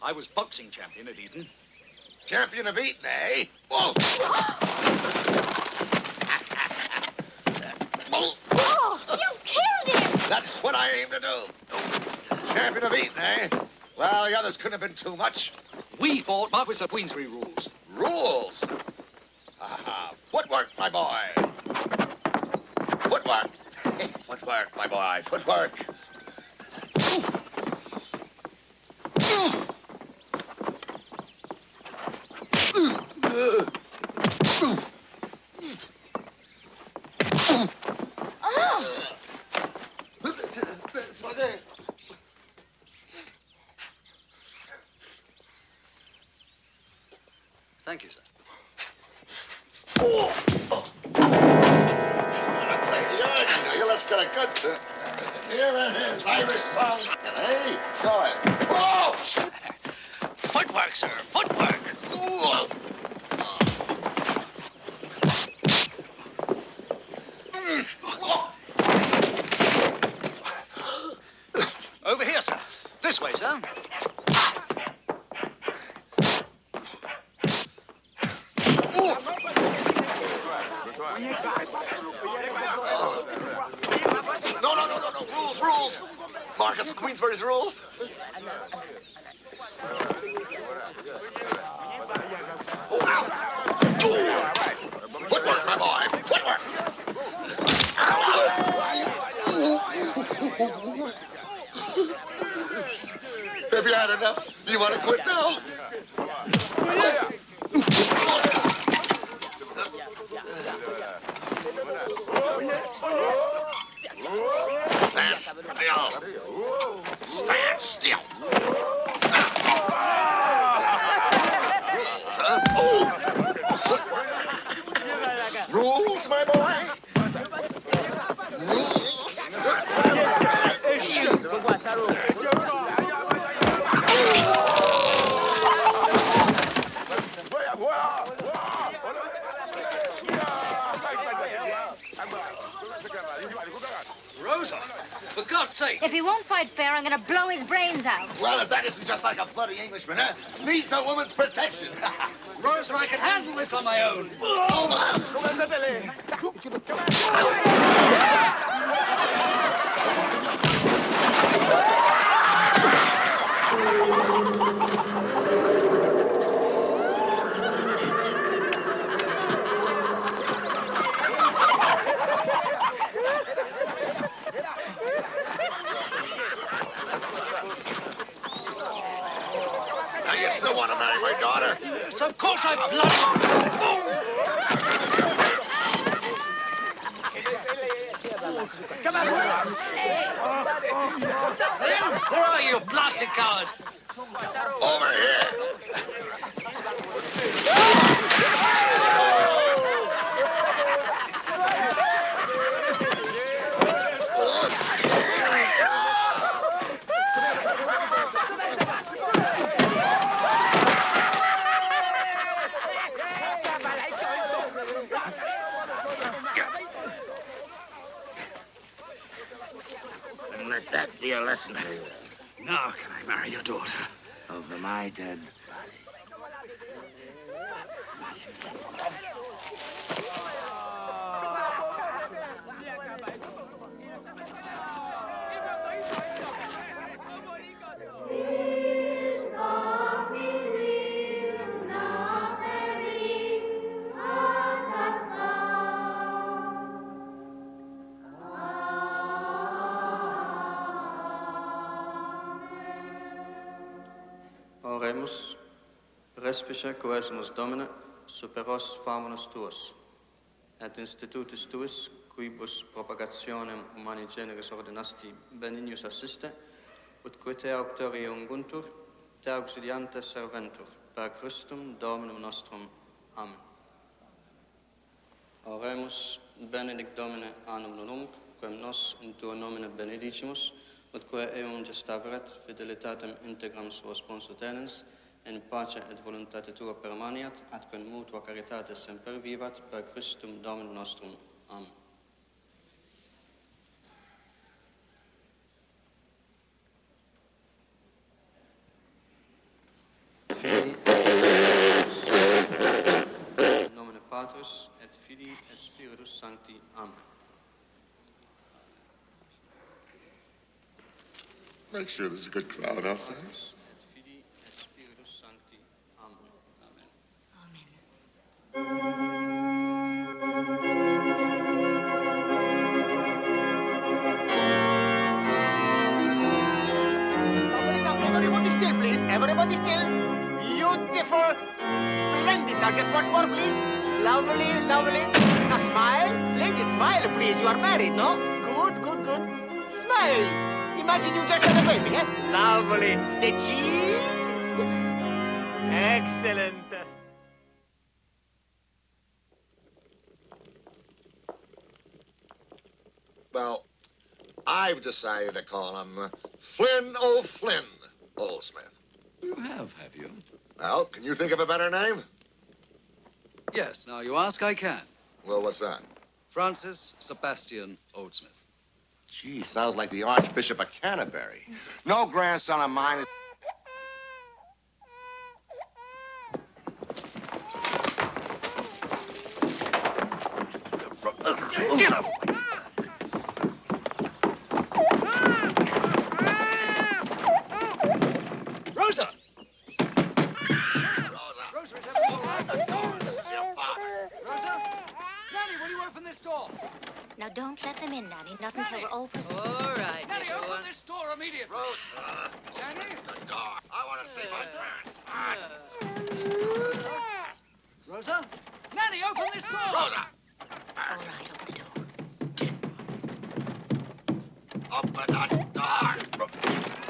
I was boxing champion at Eton. Champion of Eton, eh? Oh! Oh, you killed him! That's what I aim to do. Champion of Eton, eh? Well, the others couldn't have been too much. We fought, but with the Queensbury rules. Rules? Aha. Footwork, my boy. Footwork. Footwork, my boy. Footwork. Thank you, sir. Let's get a good tune. Here it is, Irish song. Hey, go ahead. Oh! Footwork, sir. Footwork. Ooh. Over here, sir. This way, sir. No. Rules. Marcus of Queensbury's rules. Oh, ow. Footwork, my boy. Footwork. Have you had enough? Do you want to quit now? Stand still. Stand still. Rules, my boy. Rules. Rosa, for God's sake. If he won't fight fair, I'm going to blow his brains out. Well, if that isn't just like a bloody Englishman, huh? Needs a woman's protection. Rosa, I can handle this on my own. course I bloody... Come on. Where are you, blasted coward? Over here. And let that be a lesson. Now can I marry your daughter? Over my dead body. Oremus, respice coesimus Domine, superos famunus tuos, et institutus tuus, quibus propagationem humani generis ordinasti benignius assiste, ut que te auctori unguntur, te auxiliantes serventur, per Christum Dominum nostrum. Amen. Oremus, benedict Domine annum nunc, quem nos in tuo nomine benedicimus, ut quae eum gestaverat fidelitatem integram suo sponsor tenens, in pace et voluntate tua permaniat, atque in mutua caritate semper vivat, per Christum Dominum nostrum. Amen. In nomine Patris et Filii et Spiritus Sancti. Amen. Make sure there's a good crowd outside. Everybody still, please. Everybody still. Beautiful. Splendid. Now just once more, please. Lovely, lovely. Now smile. Lady, smile, please. You are married, no? Good, good, good. Smile. Imagine you just had a baby, eh? Lovely. Say cheese. Excellent. Well, I've decided to call him Flynn O'Flynn, Goldsmith. You have you? Well, can you think of a better name? Yes, now you ask, I can. Well, what's that? Francis Sebastian Oldsmith. Gee, sounds like the Archbishop of Canterbury. No grandson of mine is... Get him! Rosa! Rosa, is everything all right? The door. This is your father. Rosa? Nanny, will you open this door? Now, don't let them in, Nanny. Not until we're all present. All right, Nanny, little open one. this door immediately. Rosa. Nanny? The door. I want to see my friend. Rosa? Nanny, open this door! Rosa! All right, open the door. Open the door.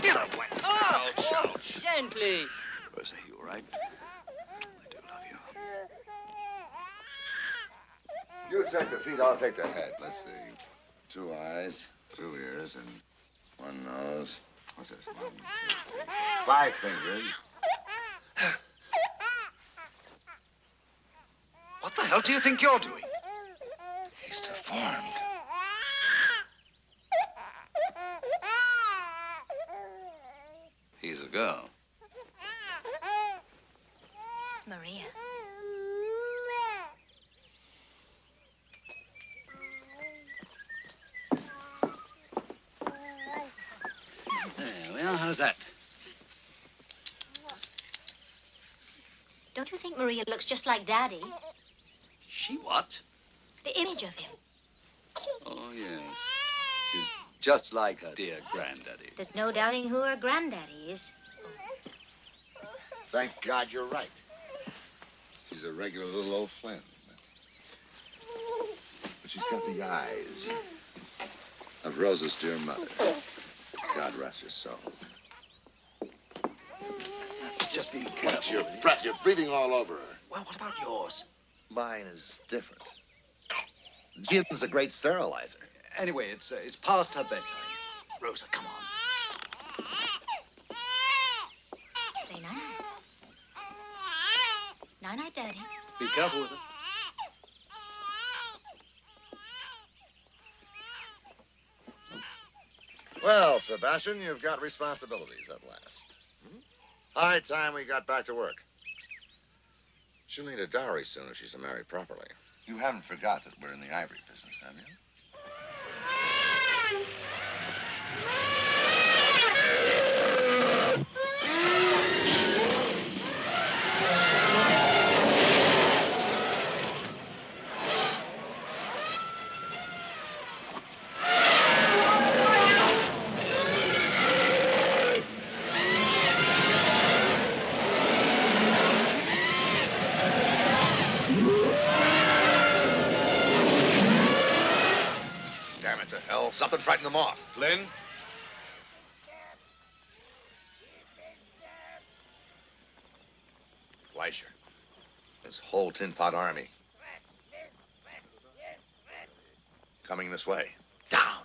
Get away. Oh, gently. Rosa, you all right? I do love you. You take the feet, I'll take the head. Let's see. 2 eyes, 2 ears, and 1 nose. What's this? 1, 2, 3, 5 fingers. What the hell do you think you're doing? He's deformed. He's a girl. It's Maria. There we are. How's that? Don't you think Maria looks just like Daddy? She what? The image of him. Oh, yes. She's just like her dear granddaddy. There's no doubting who her granddaddy is. Thank God you're right. she's a regular little old Flynn. But she's got the eyes of Rosa's dear mother. God rest her soul. Just be Watch careful. your breath. You're breathing all over her. Well, what about yours? Mine is different. Gin's a great sterilizer. Anyway, it's past her bedtime. Rosa, come on. Say night. Night-night, Daddy. Be careful with her. Well, Sebastian, you've got responsibilities at last. High time we got back to work. She'll need a dowry soon if she's to marry properly. You haven't forgot that we're in the ivory business, have you? Damn it to hell. Something frightened them off. Flynn? Fleischer. This whole tin pot army. Coming this way. Down!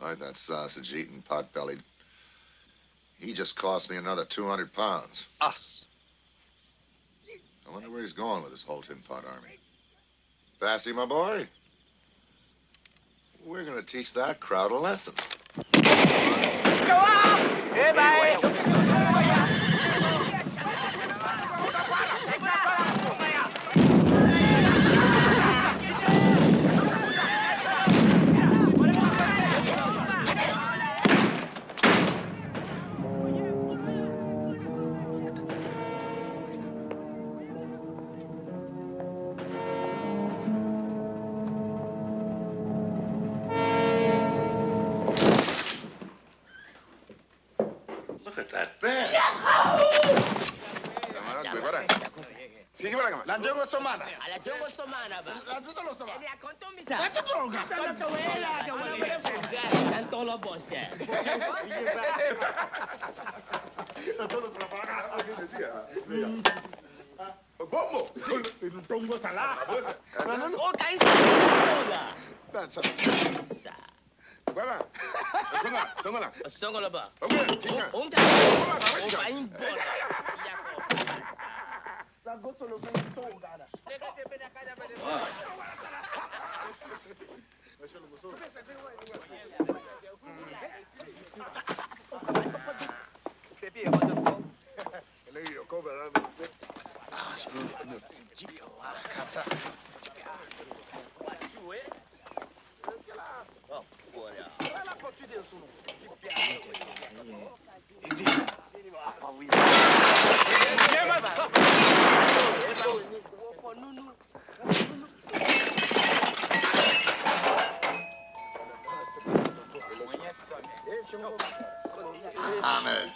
Like that sausage-eating, pot-bellied. He just cost me another 200 pounds. Us. I wonder where he's going with this whole tin pot army. Bassy, my boy, we're gonna teach that crowd a lesson. Go up! Hey, bye! Look at that bed. Sige ba naman? Lanjut ko sumana. Lanjut ko sumana ba? Lanjut ko sumana. Ele akonto misa. Lanjut ko ga. Sana kawela kawela. Kanto lo bosse. Tolo sumana. Bobo. Tongo sala. O kain sa. Sa. Baba. Songola. Songola ba? Okay, kinga. Onta. O pain bola. Ahmed,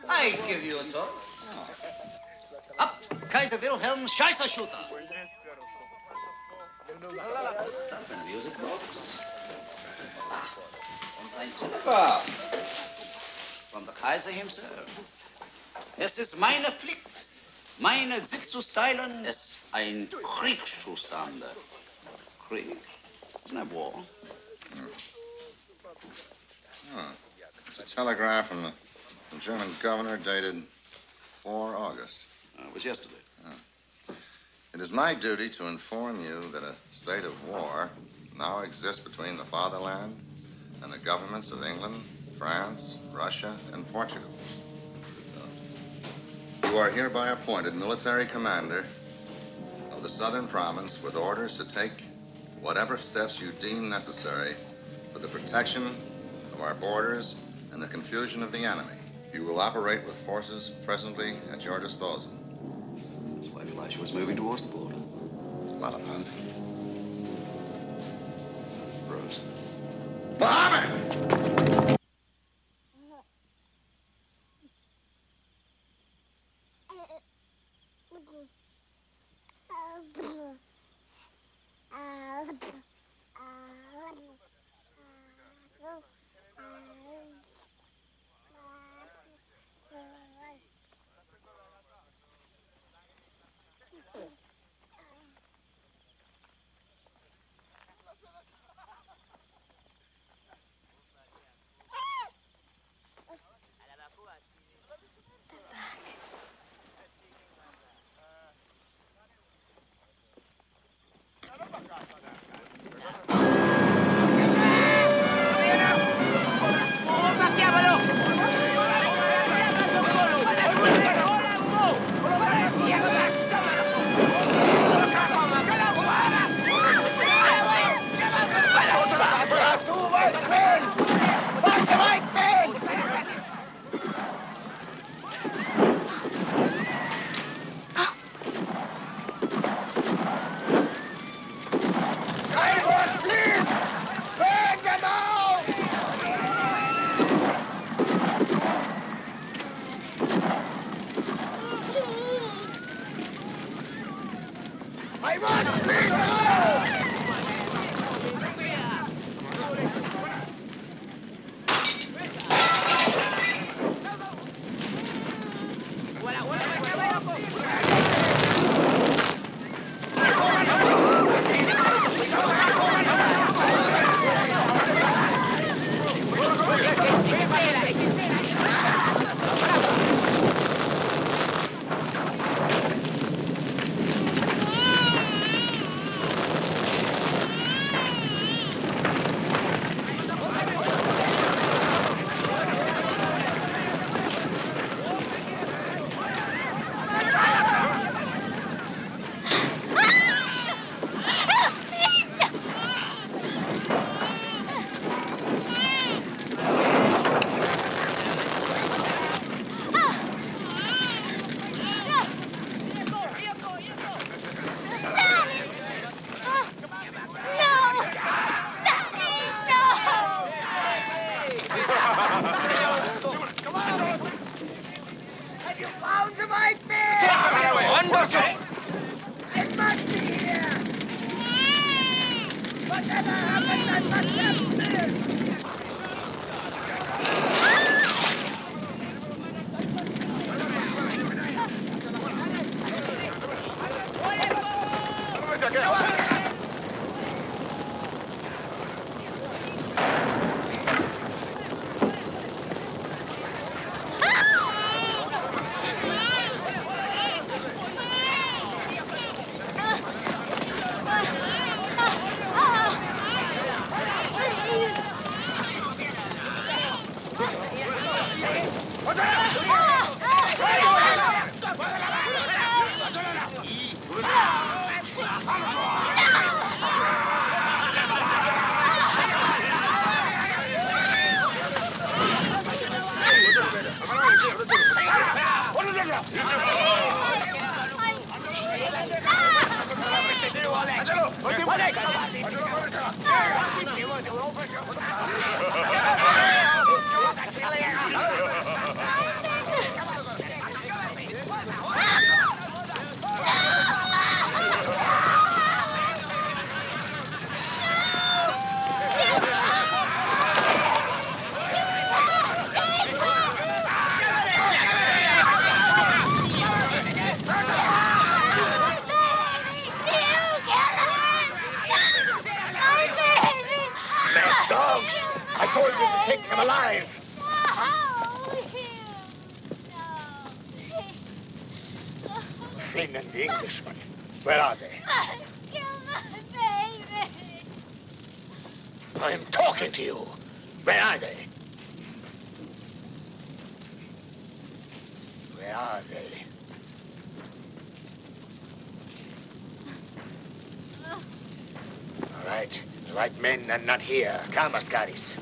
I give you a toast. Up, Kaiser Wilhelm Scheissershooter. That's a music box. Ein Telegraph. From the Kaiser himself. Es ist meine Pflicht, meine Sitz zu stylen, es ein Kriegszustand. Krieg? Isn't that war? Oh, it's a telegraph from the German governor dated 4 August. It was yesterday. It is my duty to inform you that a state of war now exists between the fatherland and the governments of England, France, Russia, and Portugal. You are hereby appointed military commander of the southern province with orders to take whatever steps you deem necessary for the protection of our borders and the confusion of the enemy. You will operate with forces presently at your disposal. That's why Fleischer was moving towards the border. Malapaz. Rose. Mohammed! them alive. Finn and the Englishman. Where are they? Kill my baby. I'm talking to you. Where are they? Where are they? All right. The right men and not here. Come, Ascaris.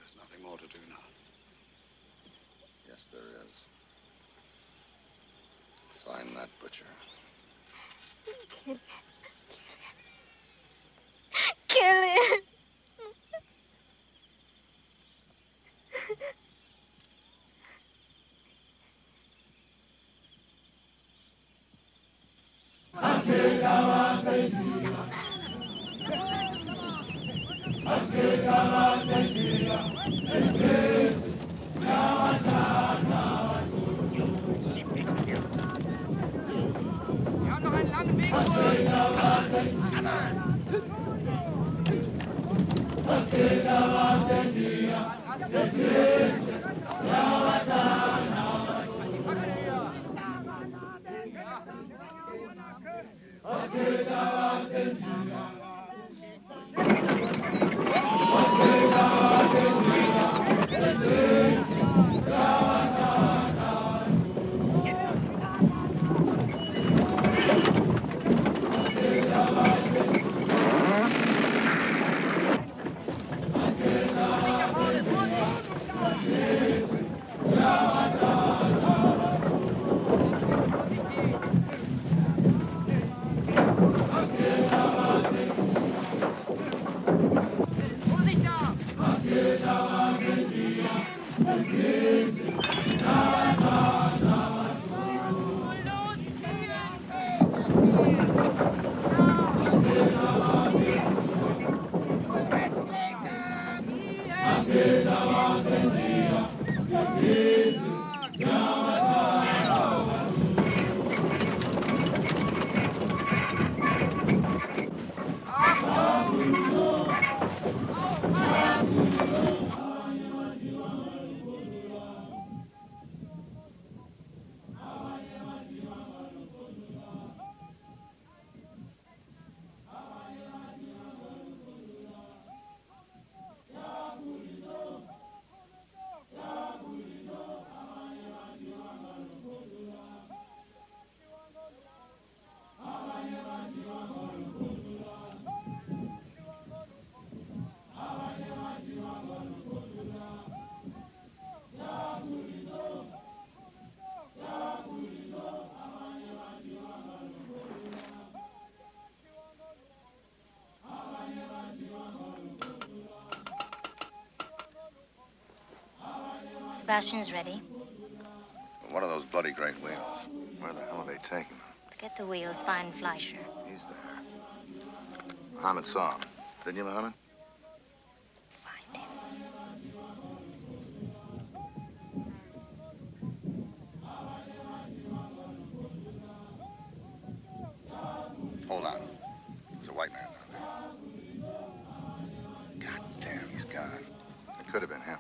There's nothing more to do now. Yes, there is. Find that butcher. Kill him. Sebastian's ready. One of those bloody great whales. Where the hell are they taking them? Get the wheels, find Fleischer. He's there. Mohammed saw him. Didn't you, Mohammed? Find him. Hold on. There's a white man down there. God damn, he's gone. It could have been him.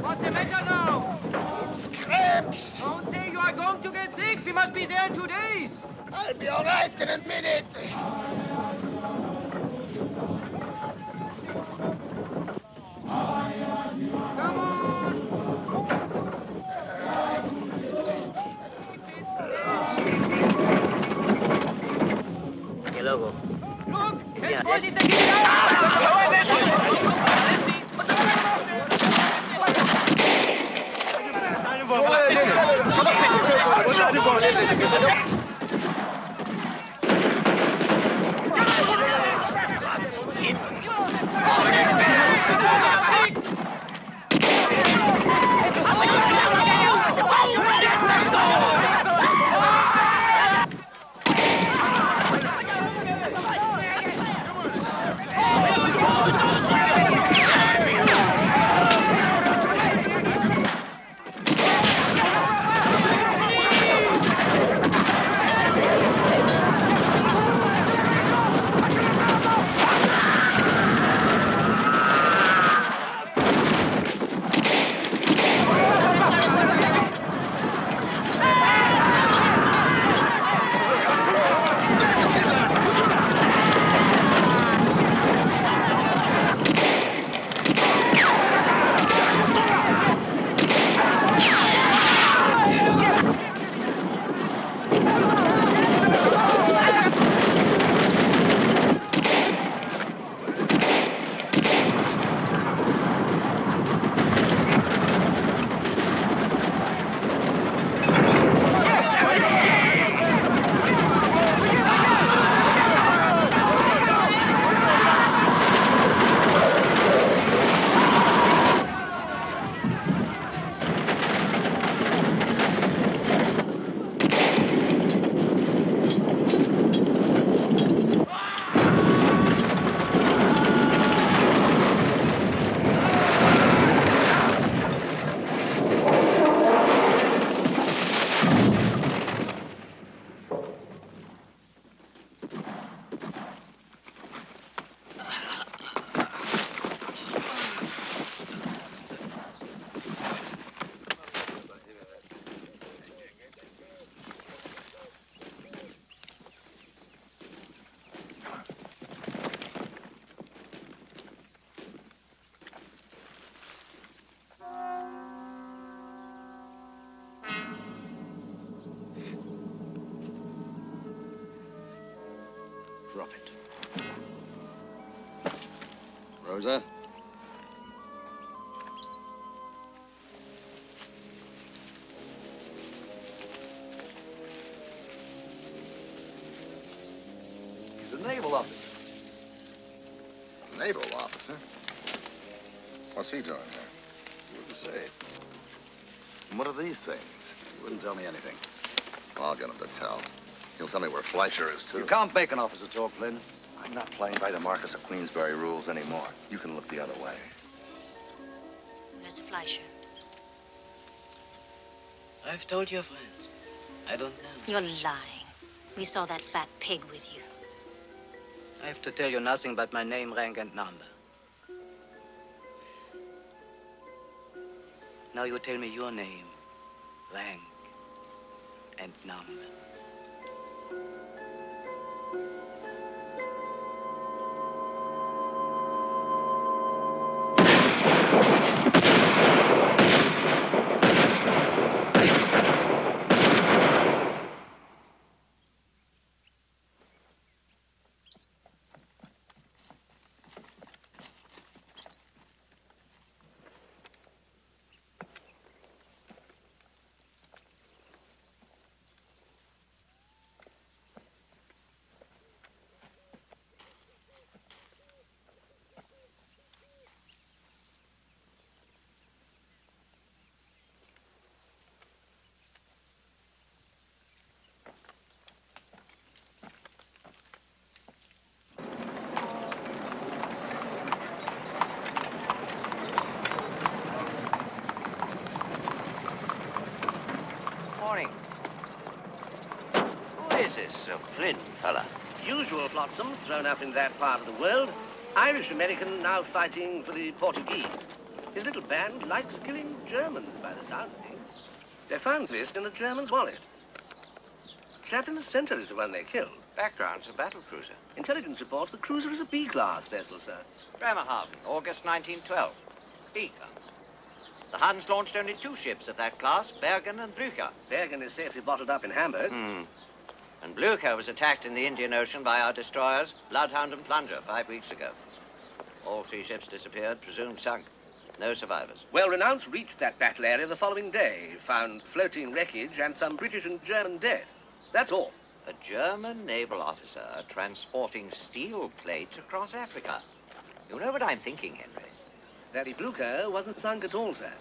What's the matter now? It's cramps. Don't say you are going to get sick. We must be there in 2 days. I'll be all right in a minute. Come on. Logo. Look, his boys is again out. Drop it. Rosa? He's a naval officer. A naval officer? What's he doing here? You wouldn't say. And what are these things? He wouldn't tell me anything. I'll get him to tell. He'll tell me where Fleischer is, too. You can't make an officer talk, Flynn. I'm not playing by the Marquis of Queensberry rules anymore. You can look the other way. Where's Fleischer? I've told your friends. I don't know. You're lying. We saw that fat pig with you. I have to tell you nothing but my name, rank, and number. Now you tell me your name, rank, and number. is this Flynn fella? Usual flotsam thrown up in that part of the world. Irish-American now fighting for the Portuguese. His little band likes killing Germans by the sound of things. They found this in the German's wallet. Chap in the center is the one they killed. Background's a battlecruiser. Intelligence reports the cruiser is a B-class vessel, sir. Bremerhaven, August 1912. B-class. The Huns launched only 2 ships of that class, Bergen and Blücher. Bergen is safely bottled up in Hamburg. And Blücher was attacked in the Indian Ocean by our destroyers, Bloodhound and Plunger, 5 weeks ago. All 3 ships disappeared, presumed sunk. No survivors. Well, Renounce reached that battle area the following day, found floating wreckage and some British and German dead. That's all. A German naval officer transporting steel plate across Africa. You know what I'm thinking, Henry? That Blücher wasn't sunk at all, sir.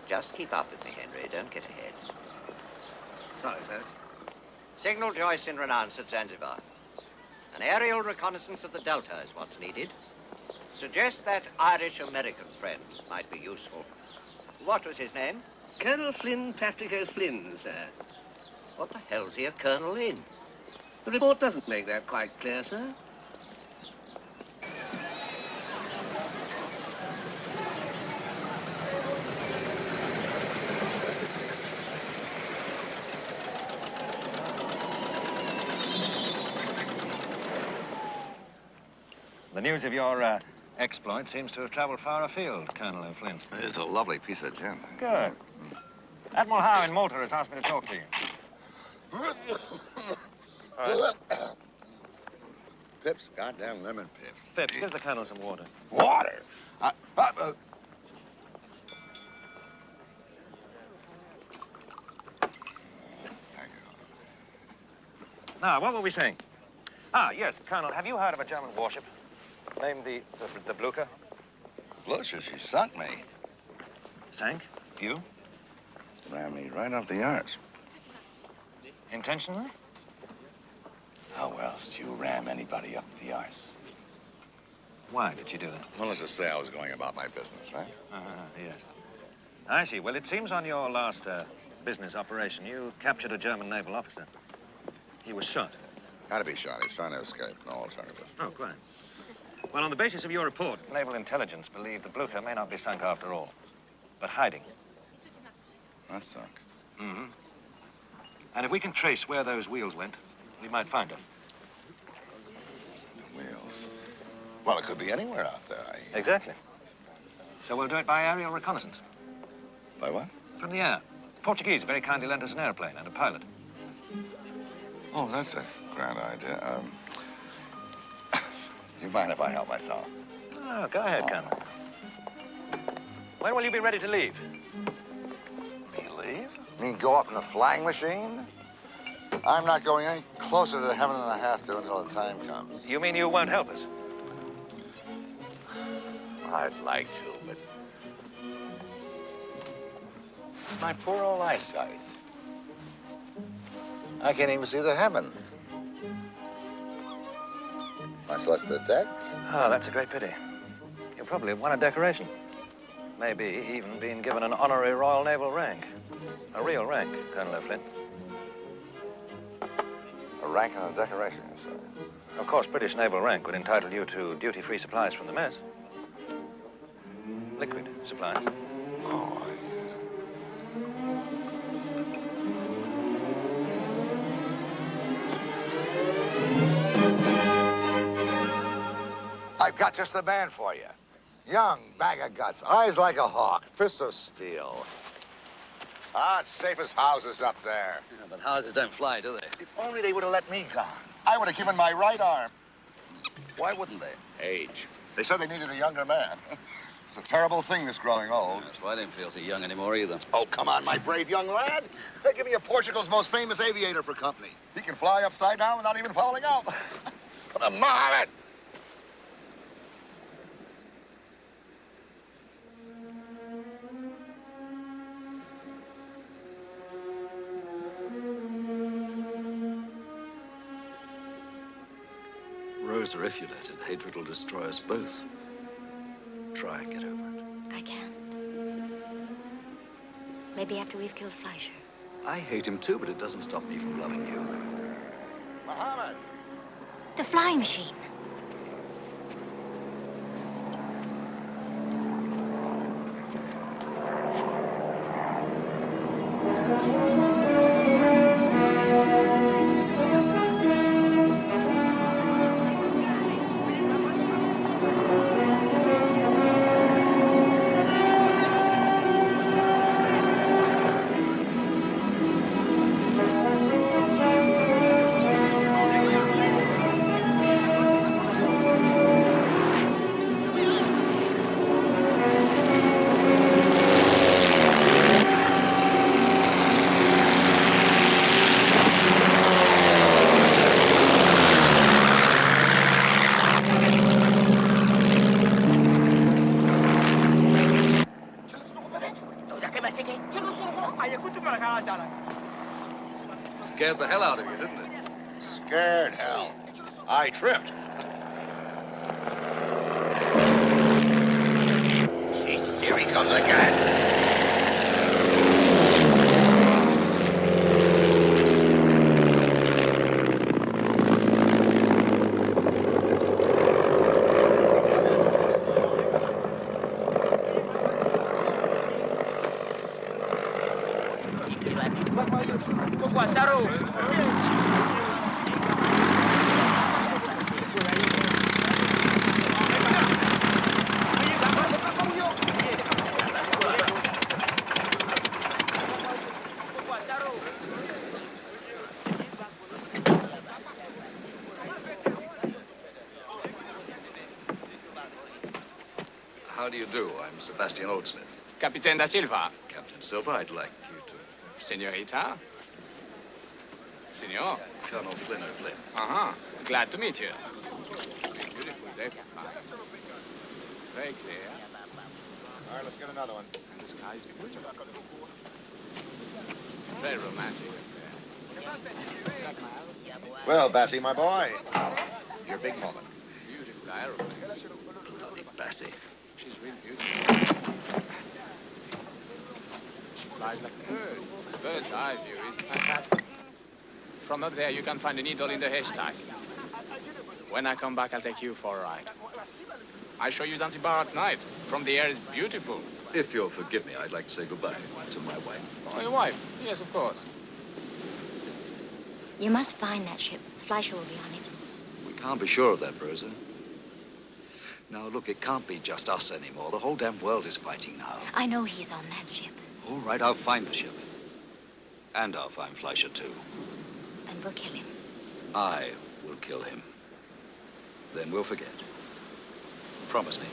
Just keep up with me, Henry. Don't get ahead. Sorry, sir. Signal Joyce in Renounce at Zanzibar. An aerial reconnaissance of the Delta is what's needed. Suggest that Irish-American friend might be useful. What was his name? Colonel Flynn, Patrick O'Flynn, sir. What the hell's he a colonel in? The report doesn't make that quite clear, sir. The news of your exploit seems to have traveled far afield, Colonel O'Flynn. It's a lovely piece of gin. Good. Admiral Howe in Malta has asked me to talk to you. Pips, goddamn lemon pips. Phipps, give the Colonel some water. Water? Now, what were we saying? Ah, yes, Colonel, have you heard of a German warship named the Blücher? Blücher, she sunk me. Sank? You? Ran me right up the arse. Intentionally? How else do you ram anybody up the arse? Why did you do that? Well, let's just say I was going about my business, right? Yes. I see. Well, it seems on your last business operation, you captured a German naval officer. He was shot. Had to be shot. He was trying to escape. No alternative. Oh, quite. Well, on the basis of your report, naval intelligence believed the Blücher may not be sunk after all, but hiding. That sunk. Mm-hmm. And if we can trace where those wheels went, we might find her. The wheels? Well, it could be anywhere out there. Exactly. So we'll do it by aerial reconnaissance. By what? From the air. The Portuguese very kindly lent us an airplane and a pilot. Oh, that's a grand idea. Do you mind if I help myself? Oh, go ahead, Colonel. When will you be ready to leave? Me leave? You mean go up in a flying machine? I'm not going any closer to heaven than I have to until the time comes. You mean you won't help us? I'd like to, but it's my poor old eyesight. I can't even see the heavens. Much less the deck. Oh, that's a great pity. You'll probably have won a decoration. Maybe even been given an honorary Royal Naval rank. A real rank, Colonel O'Flynn. A rank and a decoration, you say? Of course, British naval rank would entitle you to duty-free supplies from the mess. Liquid supplies. Oh, I've got just the man for you. Young, bag of guts, eyes like a hawk, fists of steel. Ah, it's safe as houses up there. Yeah, but houses don't fly, do they? If only they would have let me go. I would have given my right arm. Why wouldn't they? Age. They said they needed a younger man. It's a terrible thing, this growing old. That's why I don't feel so young anymore either. Oh, come on, my brave young lad. They're giving you Portugal's most famous aviator for company. He can fly upside down without even falling out. What a Mohammed! Rosa, if you let it, hatred will destroy us both. Try and get over it. I can't. Maybe after we've killed Fleischer. I hate him too, but it doesn't stop me from loving you. Muhammad! The flying machine. Scared the hell out of you, didn't it? Scared hell. I tripped. Jesus, here he comes again. How do you do? I'm Sebastian Oldsmith. Captain da Silva. Captain Silva, I'd like you to... Senorita. Senor. Colonel Flynn O'Flynn. Uh-huh. Glad to meet you. Beautiful day for flying. Very clear. All right, let's get another one. And the sky's beautiful. Very romantic up there. Well, Bassie, my boy, your big moment. Beautiful aeroplane. Bloody Bassie. She's really beautiful. She flies like a bird. The bird's eye view is fantastic. From up there, you can find a needle in the haystack. When I come back, I'll take you for a ride. I show you Zanzibar at night. From the air is beautiful. If you'll forgive me, I'd like to say goodbye to my wife. Oh, your wife? Yes, of course. You must find that ship. Fleischer will be on it. We can't be sure of that, Rosa. Now, look, it can't be just us anymore. The whole damn world is fighting now. I know he's on that ship. All right, I'll find the ship. And I'll find Fleischer, too. And we'll kill him. I will kill him. Then we'll forget. Promise me.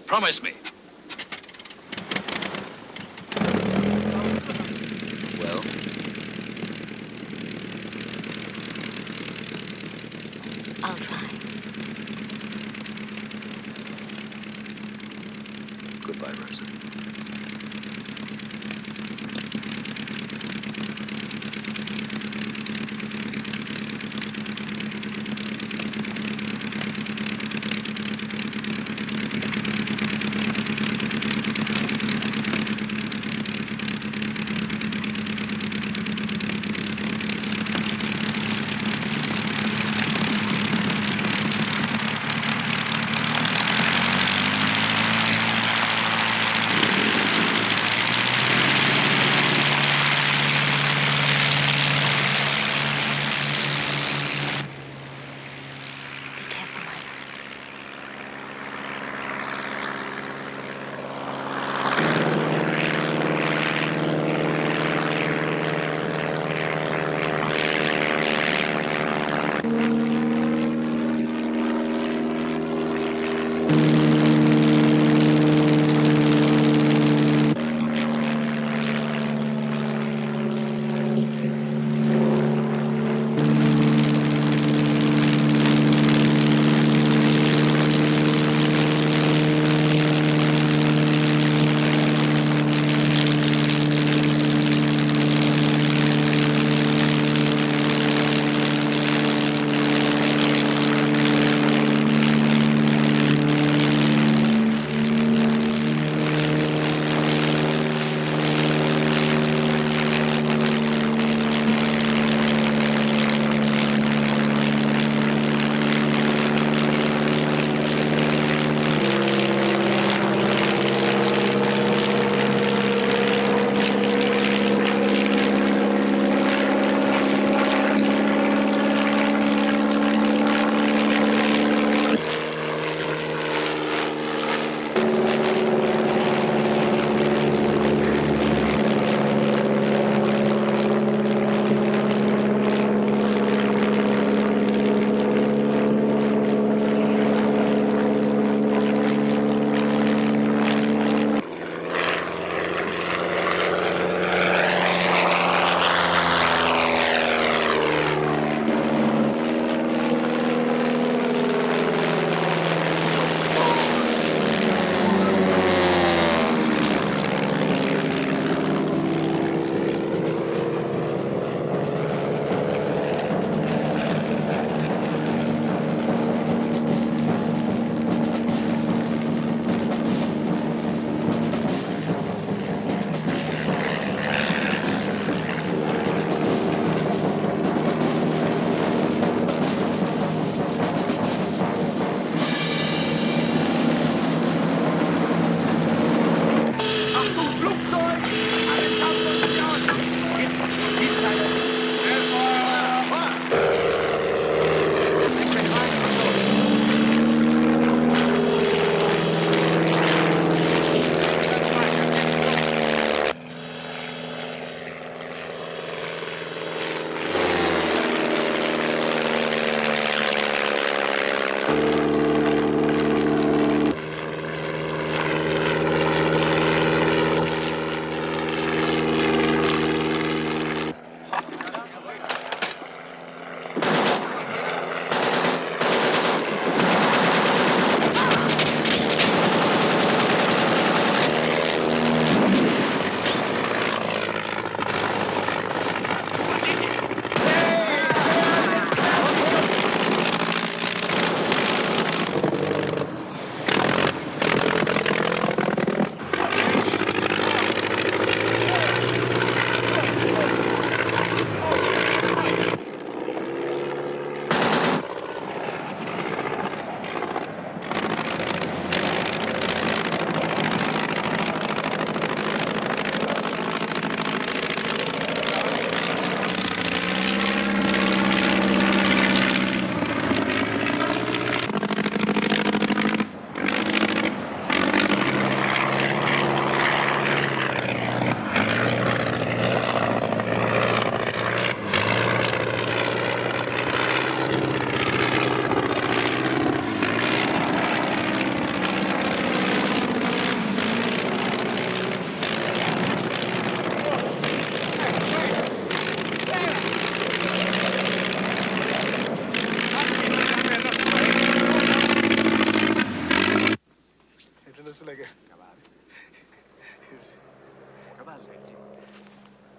Promise me. Well? I'll try. Goodbye, Rosa.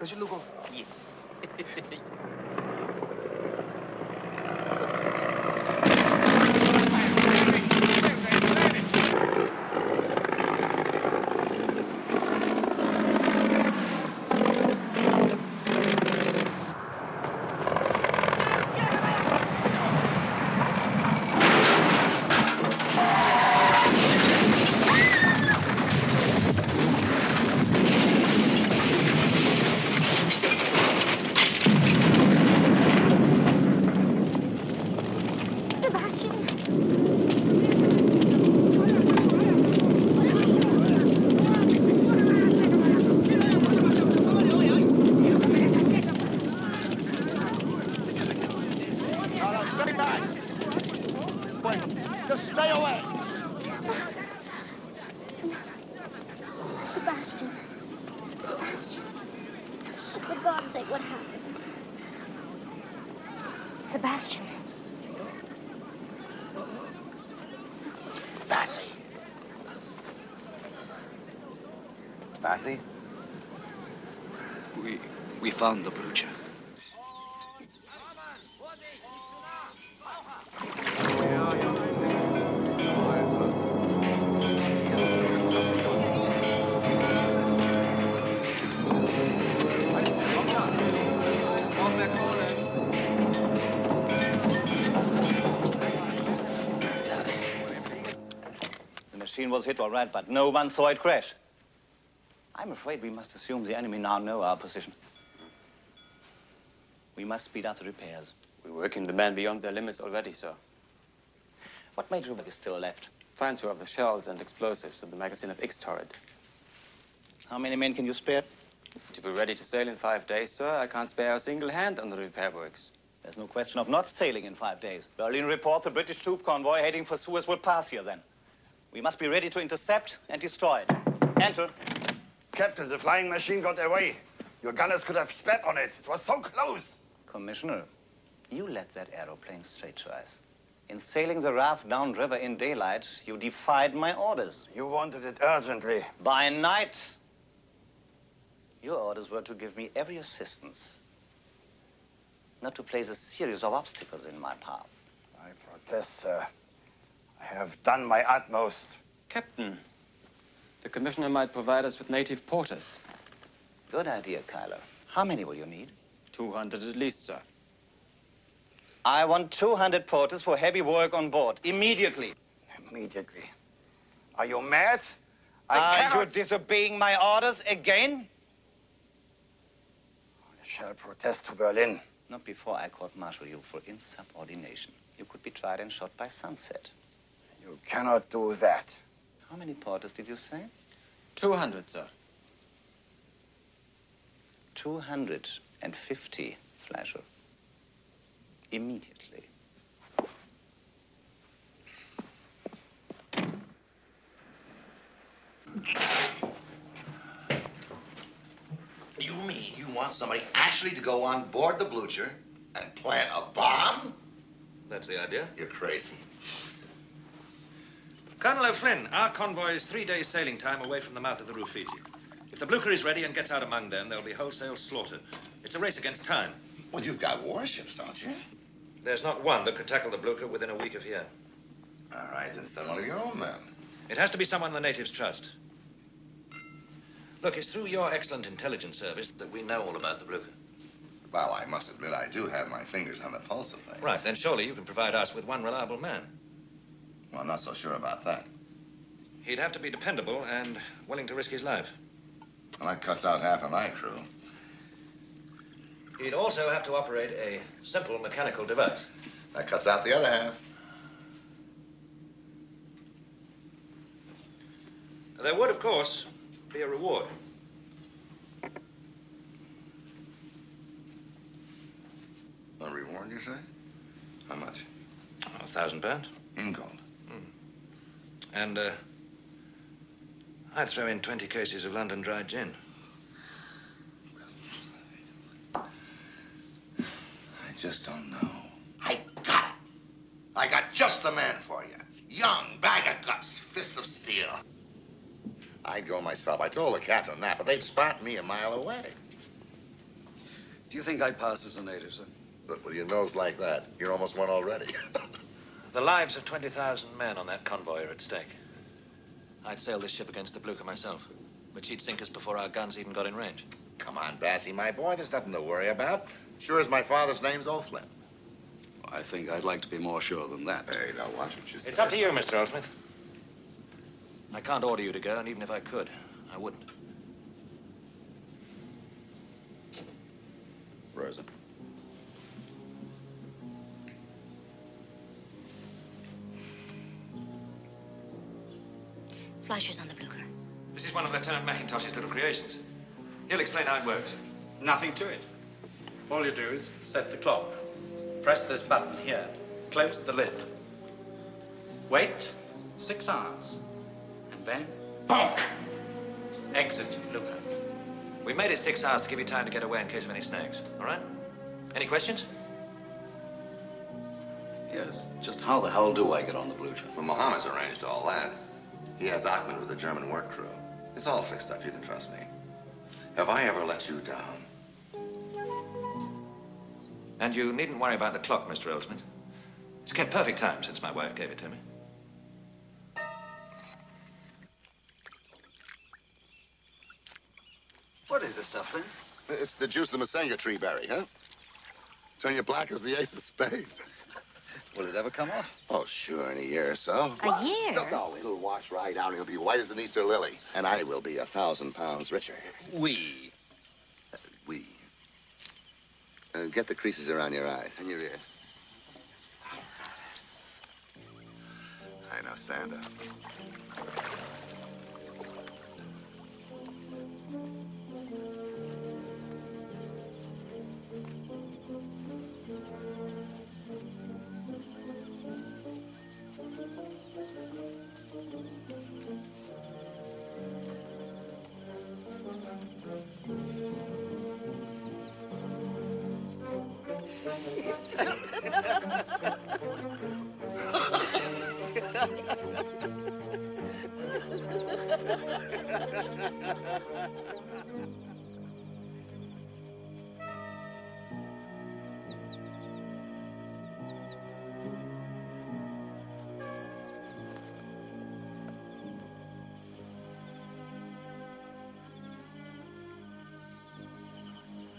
Kasi lugo. Just stay away. Sebastian. Sebastian. For God's sake, what happened? Sebastian. Bassie. Bassie? We found the broocher. The machine was hit all right, but no one saw it crash. I'm afraid we must assume the enemy now know our position. We must speed up the repairs. We're working the men beyond their limits already, sir. What major work is still left? Transfer of the shells and explosives to the magazine of X turret. How many men can you spare? To be ready to sail in 5 days, sir, I can't spare a single hand on the repair works. There's no question of not sailing in 5 days. Berlin report the British troop convoy heading for Suez will pass here then. We must be ready to intercept and destroy it. Enter. Captain, the flying machine got away. Your gunners could have spat on it. It was so close. Commissioner, you led that aeroplane straight to us. In sailing the raft downriver in daylight, you defied my orders. You wanted it urgently. By night. Your orders were to give me every assistance, not to place a series of obstacles in my path. I protest, sir. I have done my utmost. Captain, the commissioner might provide us with native porters. Good idea, Kyler. How many will you need? 200 at least, sir. I want 200 porters for heavy work on board, immediately. Immediately. Are you mad? Are you disobeying my orders again? I shall protest to Berlin. Not before I court-martial you for insubordination. You could be tried and shot by sunset. You cannot do that. How many porters did you say? 200, sir. 250, Fleischer. Immediately. You mean you want somebody actually to go on board the Blucher and plant a bomb? That's the idea. You're crazy. Colonel O'Flynn, our convoy is 3 days sailing time away from the mouth of the Rufiji. If the Blucher is ready and gets out among them, there'll be wholesale slaughter. It's a race against time. Well, you've got warships, don't you? There's not one that could tackle the Blucher within a week of here. All right, then send one of your own men. It has to be someone the natives trust. Look, it's through your excellent intelligence service that we know all about the Blucher. Well, I must admit, I do have my fingers on the pulse of things. Right, then surely you can provide us with one reliable man. Well, I'm not so sure about that. He'd have to be dependable and willing to risk his life. Well, that cuts out half of my crew. He'd also have to operate a simple mechanical device. That cuts out the other half. There would, of course, be a reward. A reward, you say? How much? £1,000. In gold. And, I'd throw in 20 cases of London dry gin. I just don't know. I got it. I got just the man for you. Young, bag of guts, fist of steel. I'd go myself. I told the captain that, but they'd spot me a mile away. Do you think I'd pass as a native, sir? Look, with your nose like that, you're almost one already. The lives of 20,000 men on that convoy are at stake. I'd sail this ship against the Blucher myself, but she'd sink us before our guns even got in range. Come on, Bassy, my boy. There's nothing to worry about. Sure as my father's name's O'Flynn. I think I'd like to be more sure than that. Hey, now watch what you say. It's up to you, Mr. Oldsmith. I can't order you to go, and even if I could, I wouldn't. Rosa. Fleischer's on the Blucher. This is one of Lieutenant McIntosh's little creations. He'll explain how it works. Nothing to it. All you do is set the clock. Press this button here. Close the lid. Wait 6 hours. And then, boom! Exit Blucher. We made it 6 hours to give you time to get away in case of any snags, all right? Any questions? Yes. Just how the hell do I get on the Blucher? Well, Mohammed's arranged all that. He has Ahmed with the German work crew. It's all fixed up, you can trust me. Have I ever let you down? And you needn't worry about the clock, Mr. Oldsmith. It's kept perfect time since my wife gave it to me. What is this stuff, Flynn? It's the juice the Masenga tree berry, huh? Turn you black as the ace of spades. Will it ever come off? Oh, sure, in a year or so. A year? No, it'll wash right out. It'll be white as an Easter lily. And I will be 1,000 pounds richer. We. We. Get the creases around your eyes and your ears. I now stand up.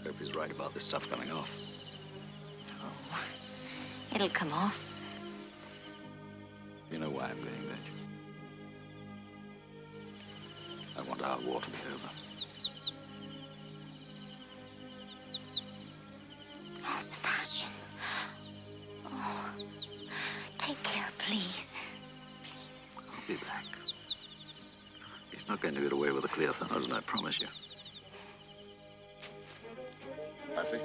Hope he's right about this stuff coming off. Oh, it'll come off. You know why I'm going, don't you? I want our war to be over. Oh, Sebastian. Oh, take care, please. Please. I'll be back. He's not going to get away with a clear $1,000, I promise you. Patsy?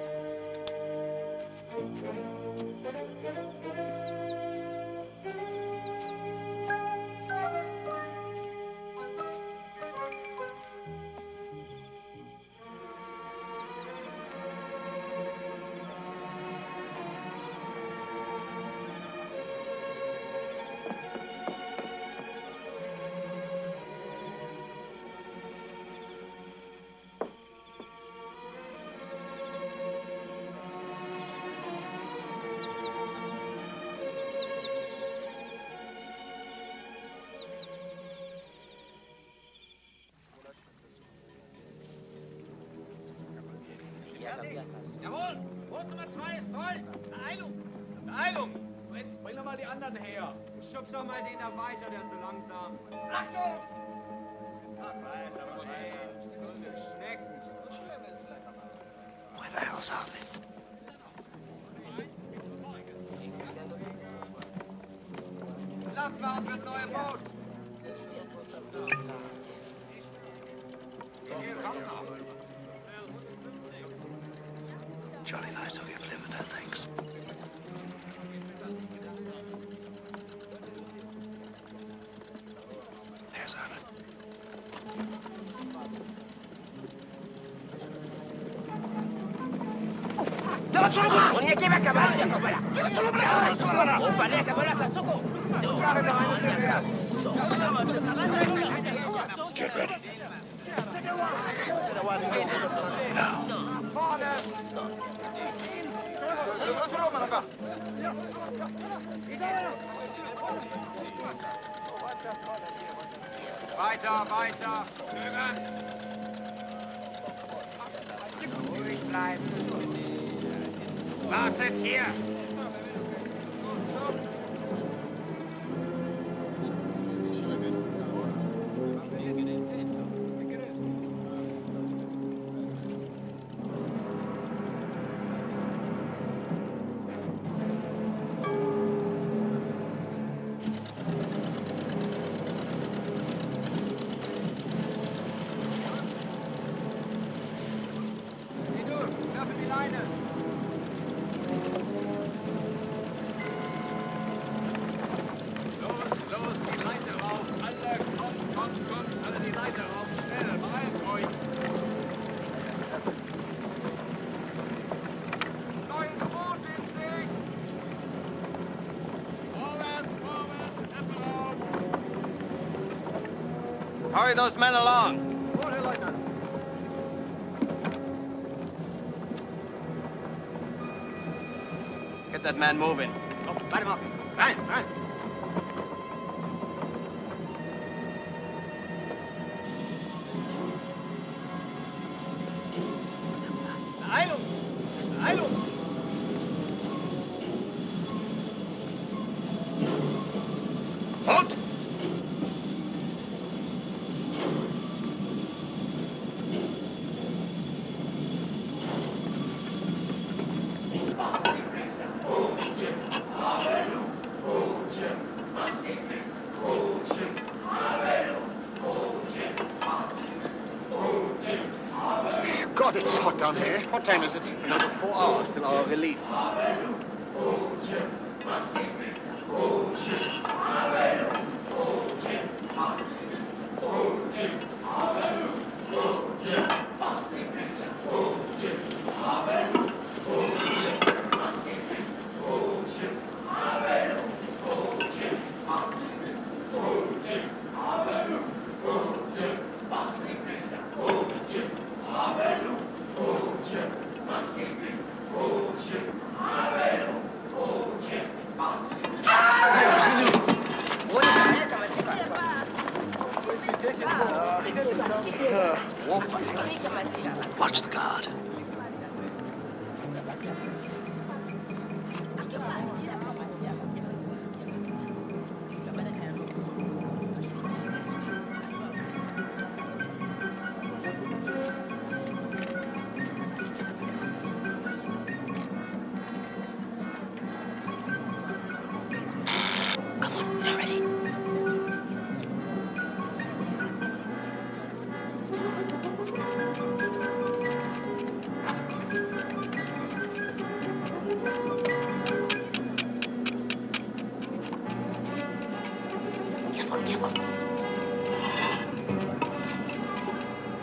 Jawohl! Boot Nummer 2 ist voll! Beeilung! Beeilung! Fritz, bring doch mal die anderen her! Schubs doch mal den da weiter, der ist so langsam. Achtung! Weiter, weiter. So eine Schnecken. Where the hell's Harley? Platz machen fürs neue Boot! Hier, kommt noch! Jolly nice of you, Flynn, but no thanks. There's Anna. Dallatselo quella! Non è che va a cavarsi a quella! Dallatselo quella! Non fa neanche quella per socco! Get ready. Now. Komm mal locker. Weiter, weiter. Zögern. Ruhig bleiben. Wartet hier. Hurry those men along. Get that man moving. Oh, light him up. Right, right. Eilung! Eilung! Und? God, it's hot down here. What time is it? Another 4 hours till our relief. Watch the guard. Come on, they're ready.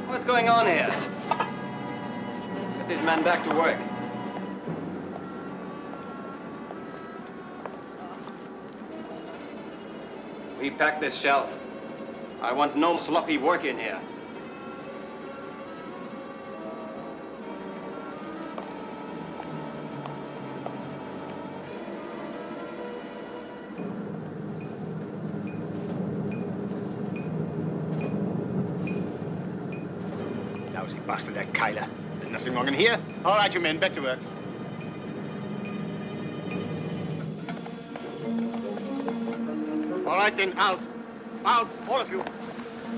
What's going on here? Get these men back to work. Repack this shelf. I want no sloppy work in here. Lousy bastard, that Kyler. There's nothing wrong in here. All right, you men, back to work. All right, then, out. Out, all of you.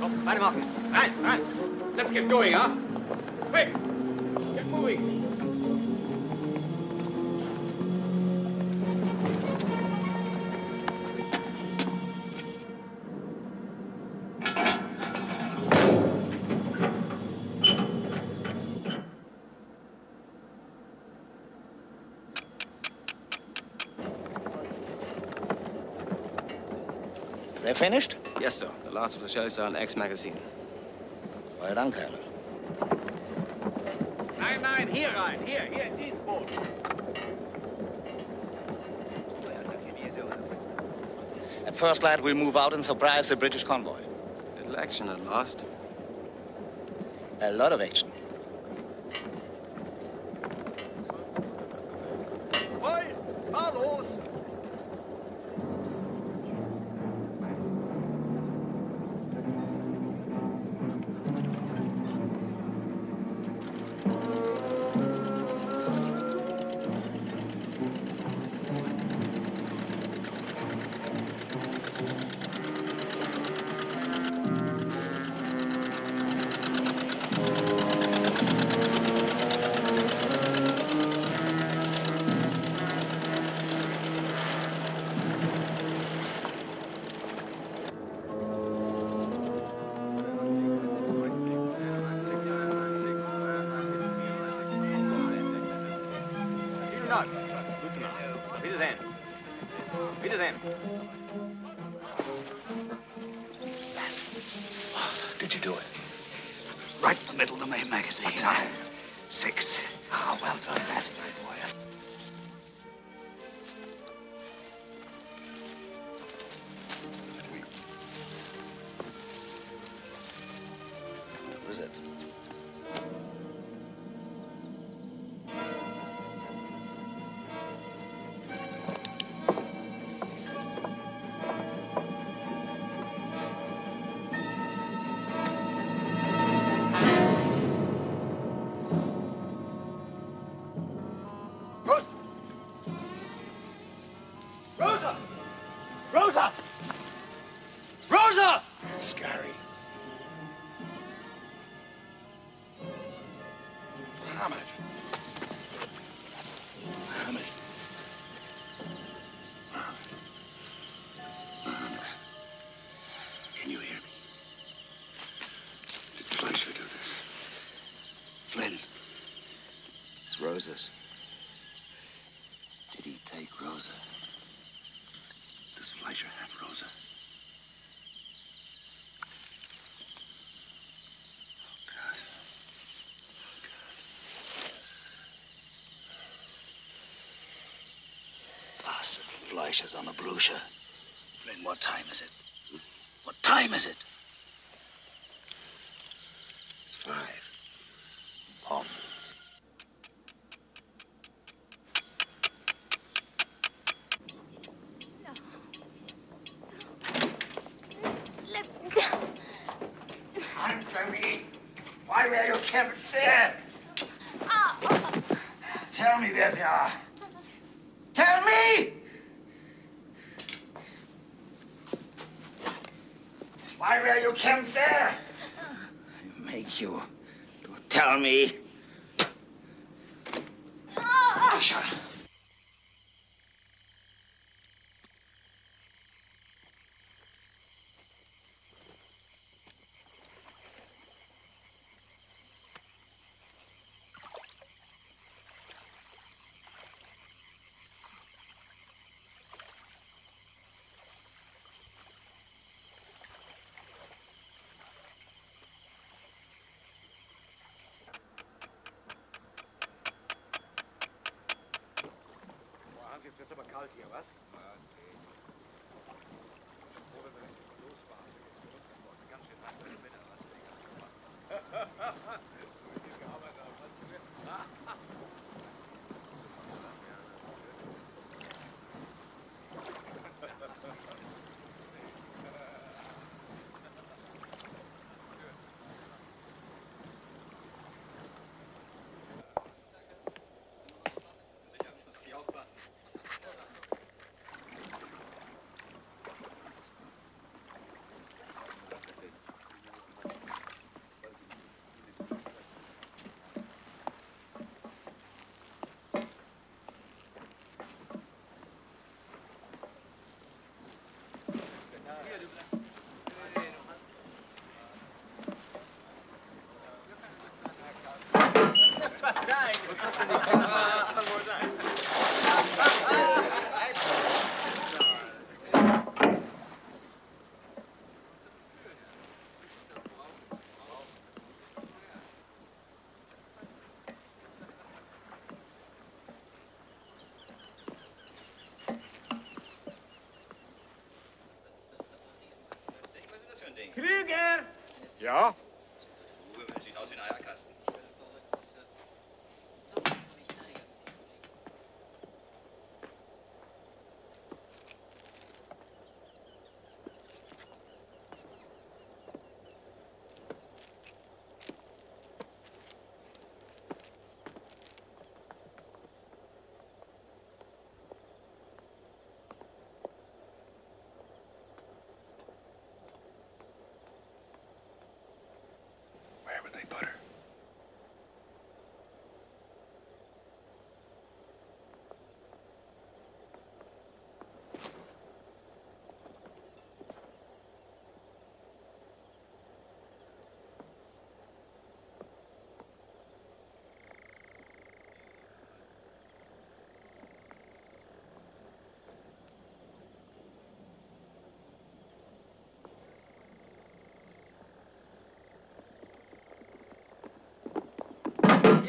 Oh, light him up. Right, right. Let's get going, huh? Quick! Get moving. They finished? Yes, sir. The last of the shells are in X magazine. Well done, Colonel. Nein, nein, hier rein. Hier in dieses Boot. At first light, we'll move out and surprise the British convoy. Little action at last. A lot of action. Zwei, Wiedersehen. Did you do it? Right in the middle of the main magazine. What time? 6. Ah, well done, Lassie, my boy. What is it? Rosa! Rosa! Rosa! Rosa! Scary. Mohammed. Mohammed. Mohammed. Can you hear me? Did Fleischer do this? Flynn. It's Rosa's. Did he take Rosa? Does Fleischer have Rosa? Bastard Fleischer's on the Blucher. Flynn, what time is it? What time is it? It's 5. Bomb. Let me go. Answer me. Why were you kept there? Oh. Tell me where they are. Tell me! Why were you kept there? I make you to tell me. Fleischer. Hans, jetzt wird's aber kalt hier, was? Ja, es geht. Ich bin froh, wenn wir endlich mal losfahren. Jetzt wird uns ganz schön heiß im Wetter, was? Wie viel gearbeitet haben, weißt du? Was sein? Was kann wohl sein? Krüger! Ja? Sieht aus wie ein Eierkasten.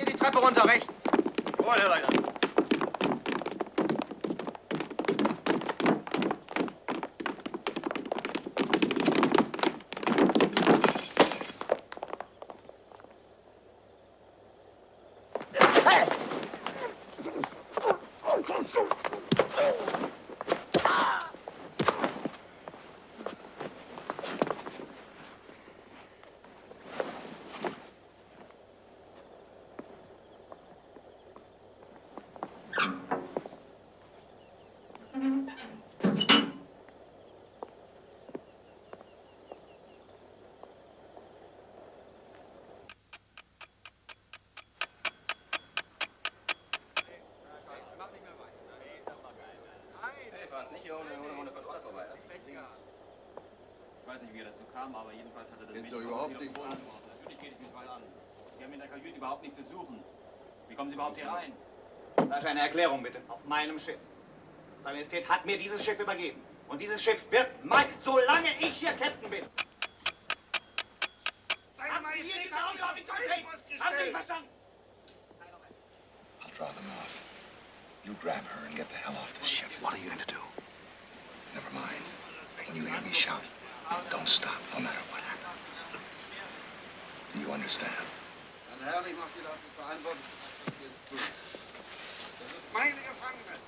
Hier die Treppe runter, rechts. Jawohl, Herr Leutnant. Nicht ohne Kontrolle vorbei. Ich weiß nicht, wie er dazu kam, aber jedenfalls hat er das Mädchen überhaupt nichts an. Natürlich geht es mich mal an. Sie haben in der Kajüte überhaupt nichts zu suchen. Wie kommen Sie überhaupt hier rein? Da ist eine Erklärung, bitte. Auf meinem Schiff. Seine Majestät hat mir dieses Schiff übergeben. Und dieses Schiff wird mein, solange ich hier Captain bin. Seine Majestät hat überhaupt nichts gestellt. Haben Sie mich verstanden? I'll draw them off. You grab her and get the hell off this ship. What are you going to do? Never mind. When you hear me shout, don't stop, no matter what happens. Do you understand? Mein Herr, ich mache Sie dafür verantwortlich, was Sie jetzt tun. Das ist meine Gefangene.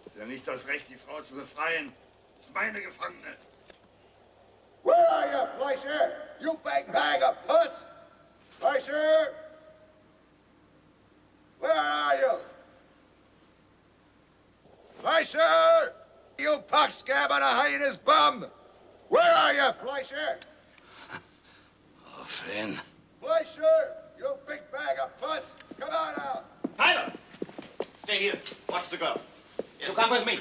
Ist ja nicht das Recht, die Frau zu befreien. Das ist meine Gefangene. Where are you, Fleischer? You big bag of puss! Fleischer! Where are you? Fleischer! You puck scab on a hyena's bum! Where are you, Fleischer? Oh, Finn. Fleischer! You big bag of puss! Come on out! Tyler! Stay here. Watch the girl. You come with me.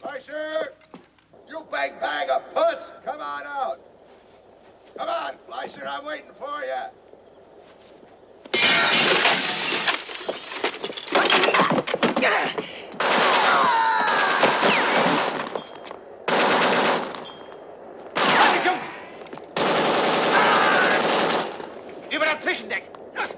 Fleischer! You big bag of puss! Come on out! Come on, Fleischer, I'm waiting for you! Wartet, Jungs! Über das Zwischendeck! Los!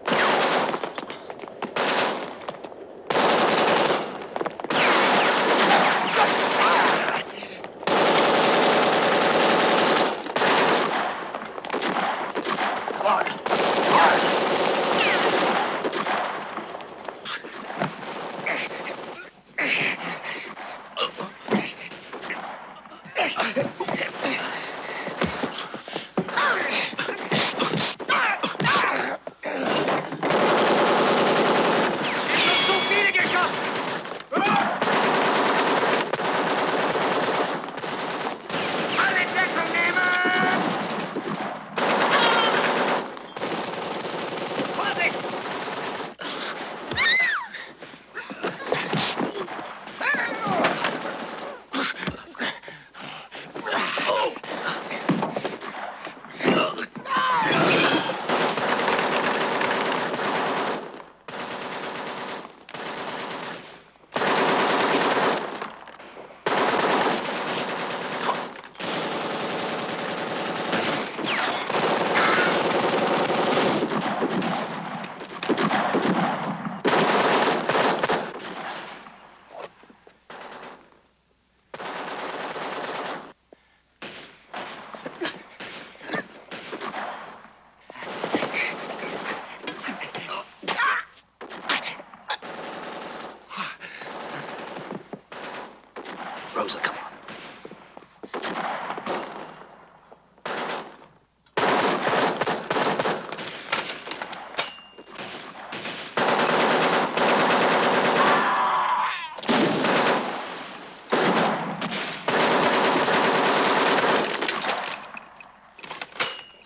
Rosa, come on.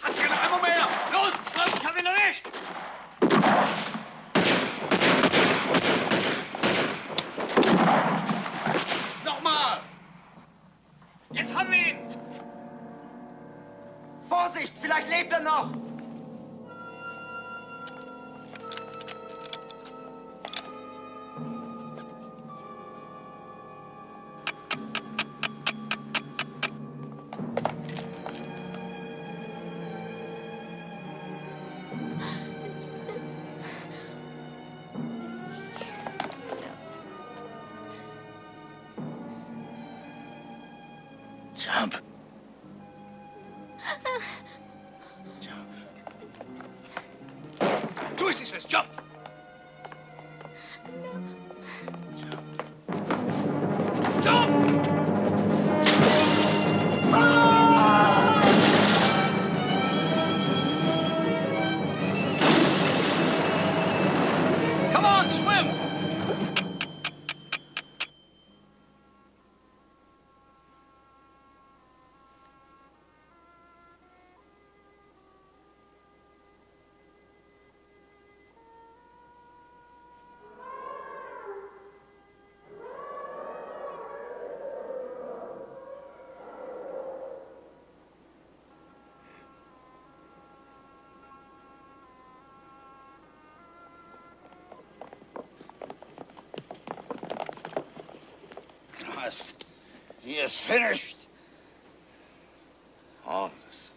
Hat keine Ammo mehr! Los, los, ich hab ihn erwischt! Nochmal! Jetzt haben wir ihn! Vorsicht, vielleicht lebt er noch! Jump. Do as he says, jump! Jump! Come on, swim! Christ, he is finished. All of us.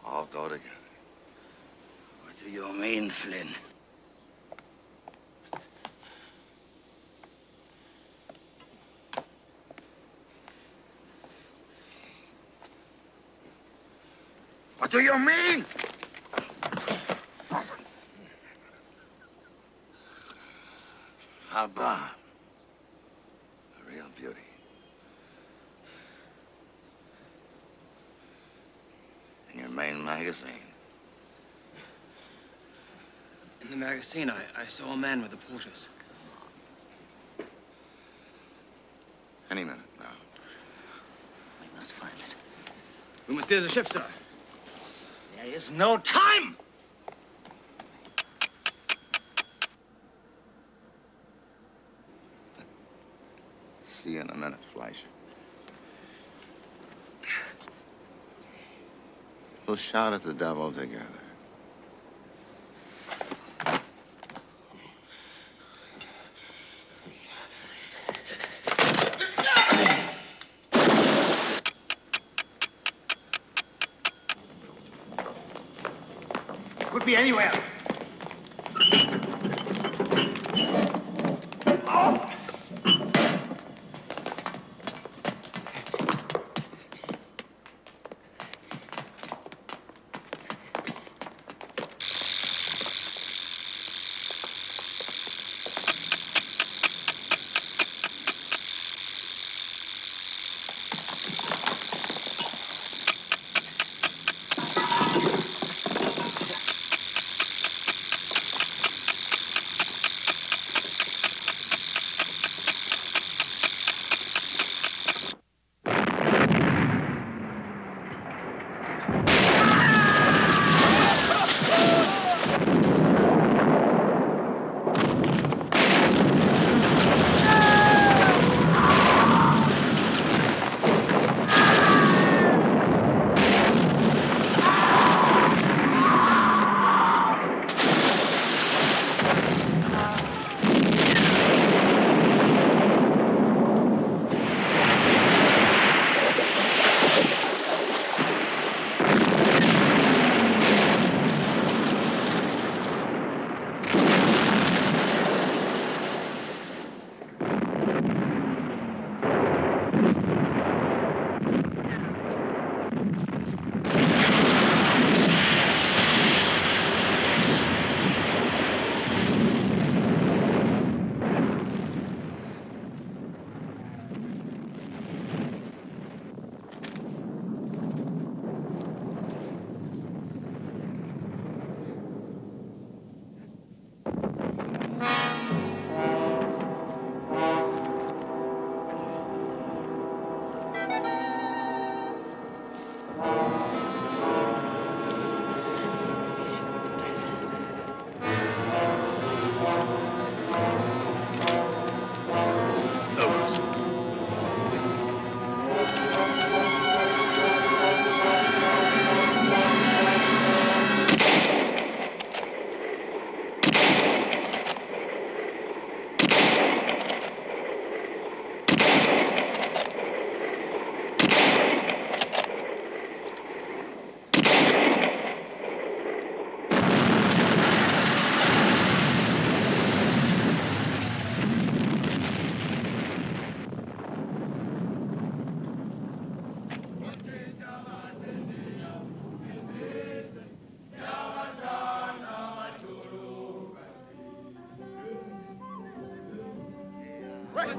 All go together. What do you mean, Flynn? What do you mean? How about a real beauty? In your main magazine. In the magazine, I saw a man with the porters. Any minute now. We must find it. We must steer the ship, sir. There is no time! See you in a minute, Fleischer. We'll shout at the devil together. Could be anywhere.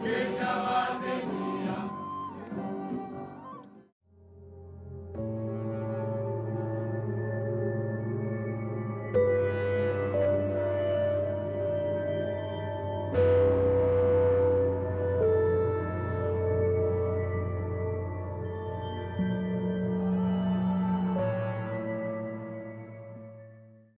geht ja was in